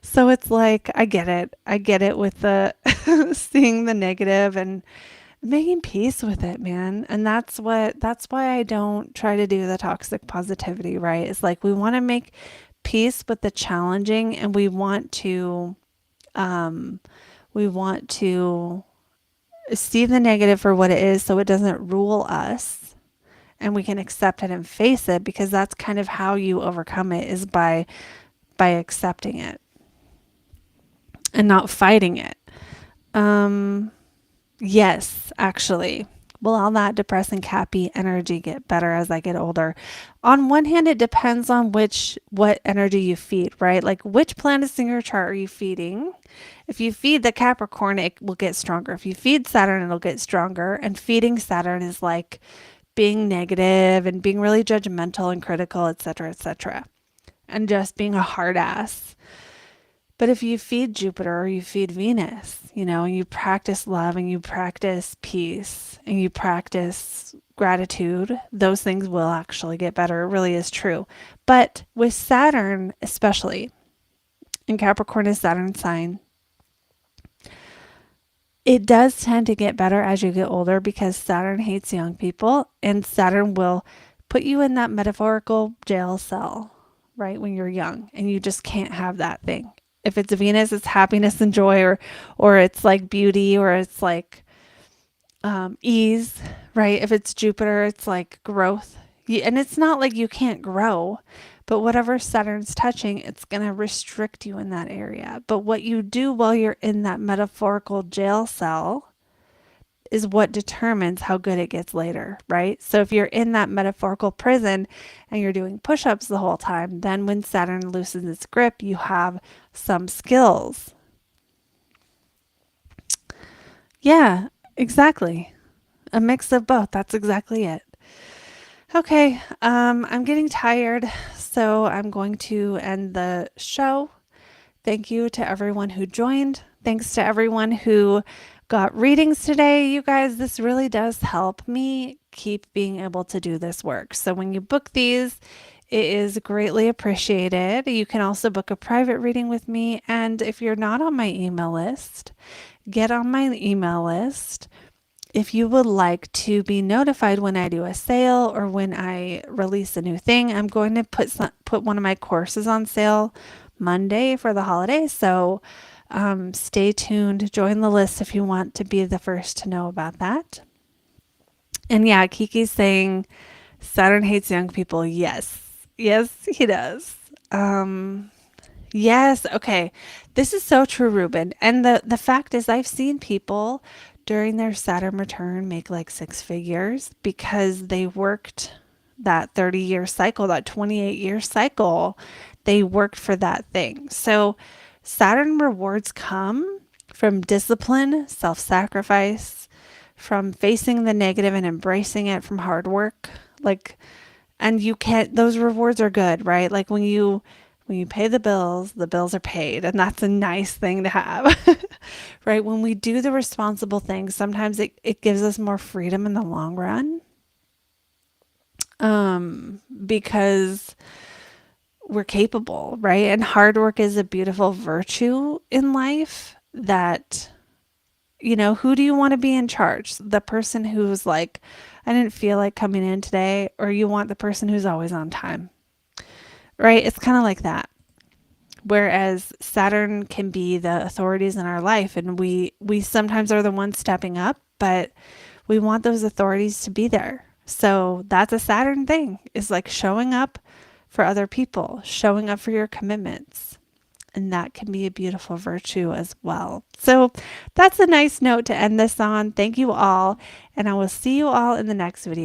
S1: So it's like I get it. I get it with the seeing the negative and making peace with it, man. And that's why I don't try to do the toxic positivity, right? It's like we want to make peace with the challenging and um we want to see the negative for what it is so it doesn't rule us and we can accept it and face it because that's kind of how you overcome it is by accepting it and not fighting it. Um Yes, actually. Will all that depressing happy energy get better as I get older? On one hand, it depends on what energy you feed, right? Like which planets in your chart are you feeding? If you feed the Capricorn, it will get stronger. If you feed Saturn, it'll get stronger. And feeding Saturn is like being negative and being really judgmental and critical, etc., etc., and just being a hard ass. But if you feed Jupiter or you feed Venus, and you practice love and you practice peace and you practice gratitude, those things will actually get better. It really is true. But with Saturn, especially in Capricorn is Saturn sign, it does tend to get better as you get older because Saturn hates young people and Saturn will put you in that metaphorical jail cell, right, when you're young and you just can't have that thing. If it's Venus, it's happiness and joy, or it's like beauty, or it's like ease, right? If it's Jupiter, it's like growth. And it's not like you can't grow, but whatever Saturn's touching, it's going to restrict you in that area. But what you do while you're in that metaphorical jail cell is what determines how good it gets later, right? So if you're in that metaphorical prison and you're doing push-ups the whole time, then when Saturn loosens its grip, you have some skills. Yeah, exactly. A mix of both. That's exactly it. Okay, I'm getting tired, so I'm going to end the show. Thank you to everyone who joined. Thanks to everyone who got readings today. You guys, this really does help me keep being able to do this work. So when you book these, it is greatly appreciated. You can also book a private reading with me. And if you're not on my email list, get on my email list. If you would like to be notified when I do a sale or when I release a new thing, I'm going to put one of my courses on sale Monday for the holidays. So stay tuned. Join the list if you want to be the first to know about that. And yeah, Kiki's saying Saturn hates young people. Yes. Yes, he does. Yes. Okay. This is so true, Ruben. And the fact is I've seen people during their Saturn return make like six figures because they worked that 30-year cycle, that 28-year cycle. They worked for that thing. So Saturn rewards come from discipline, self-sacrifice, from facing the negative and embracing it, from hard work. Like, and you can't, those rewards are good, right? Like when you pay the bills are paid, and that's a nice thing to have. Right? When we do the responsible things, sometimes it gives us more freedom in the long run. Because we're capable, right? And hard work is a beautiful virtue in life that, who do you want to be in charge? The person who's like, I didn't feel like coming in today, or you want the person who's always on time, right? It's kind of like that. Whereas Saturn can be the authorities in our life, and we sometimes are the ones stepping up, but we want those authorities to be there. So that's a Saturn thing, is like showing up for other people, showing up for your commitments. and that can be a beautiful virtue as well. So that's a nice note to end this on. Thank you all, and I will see you all in the next video.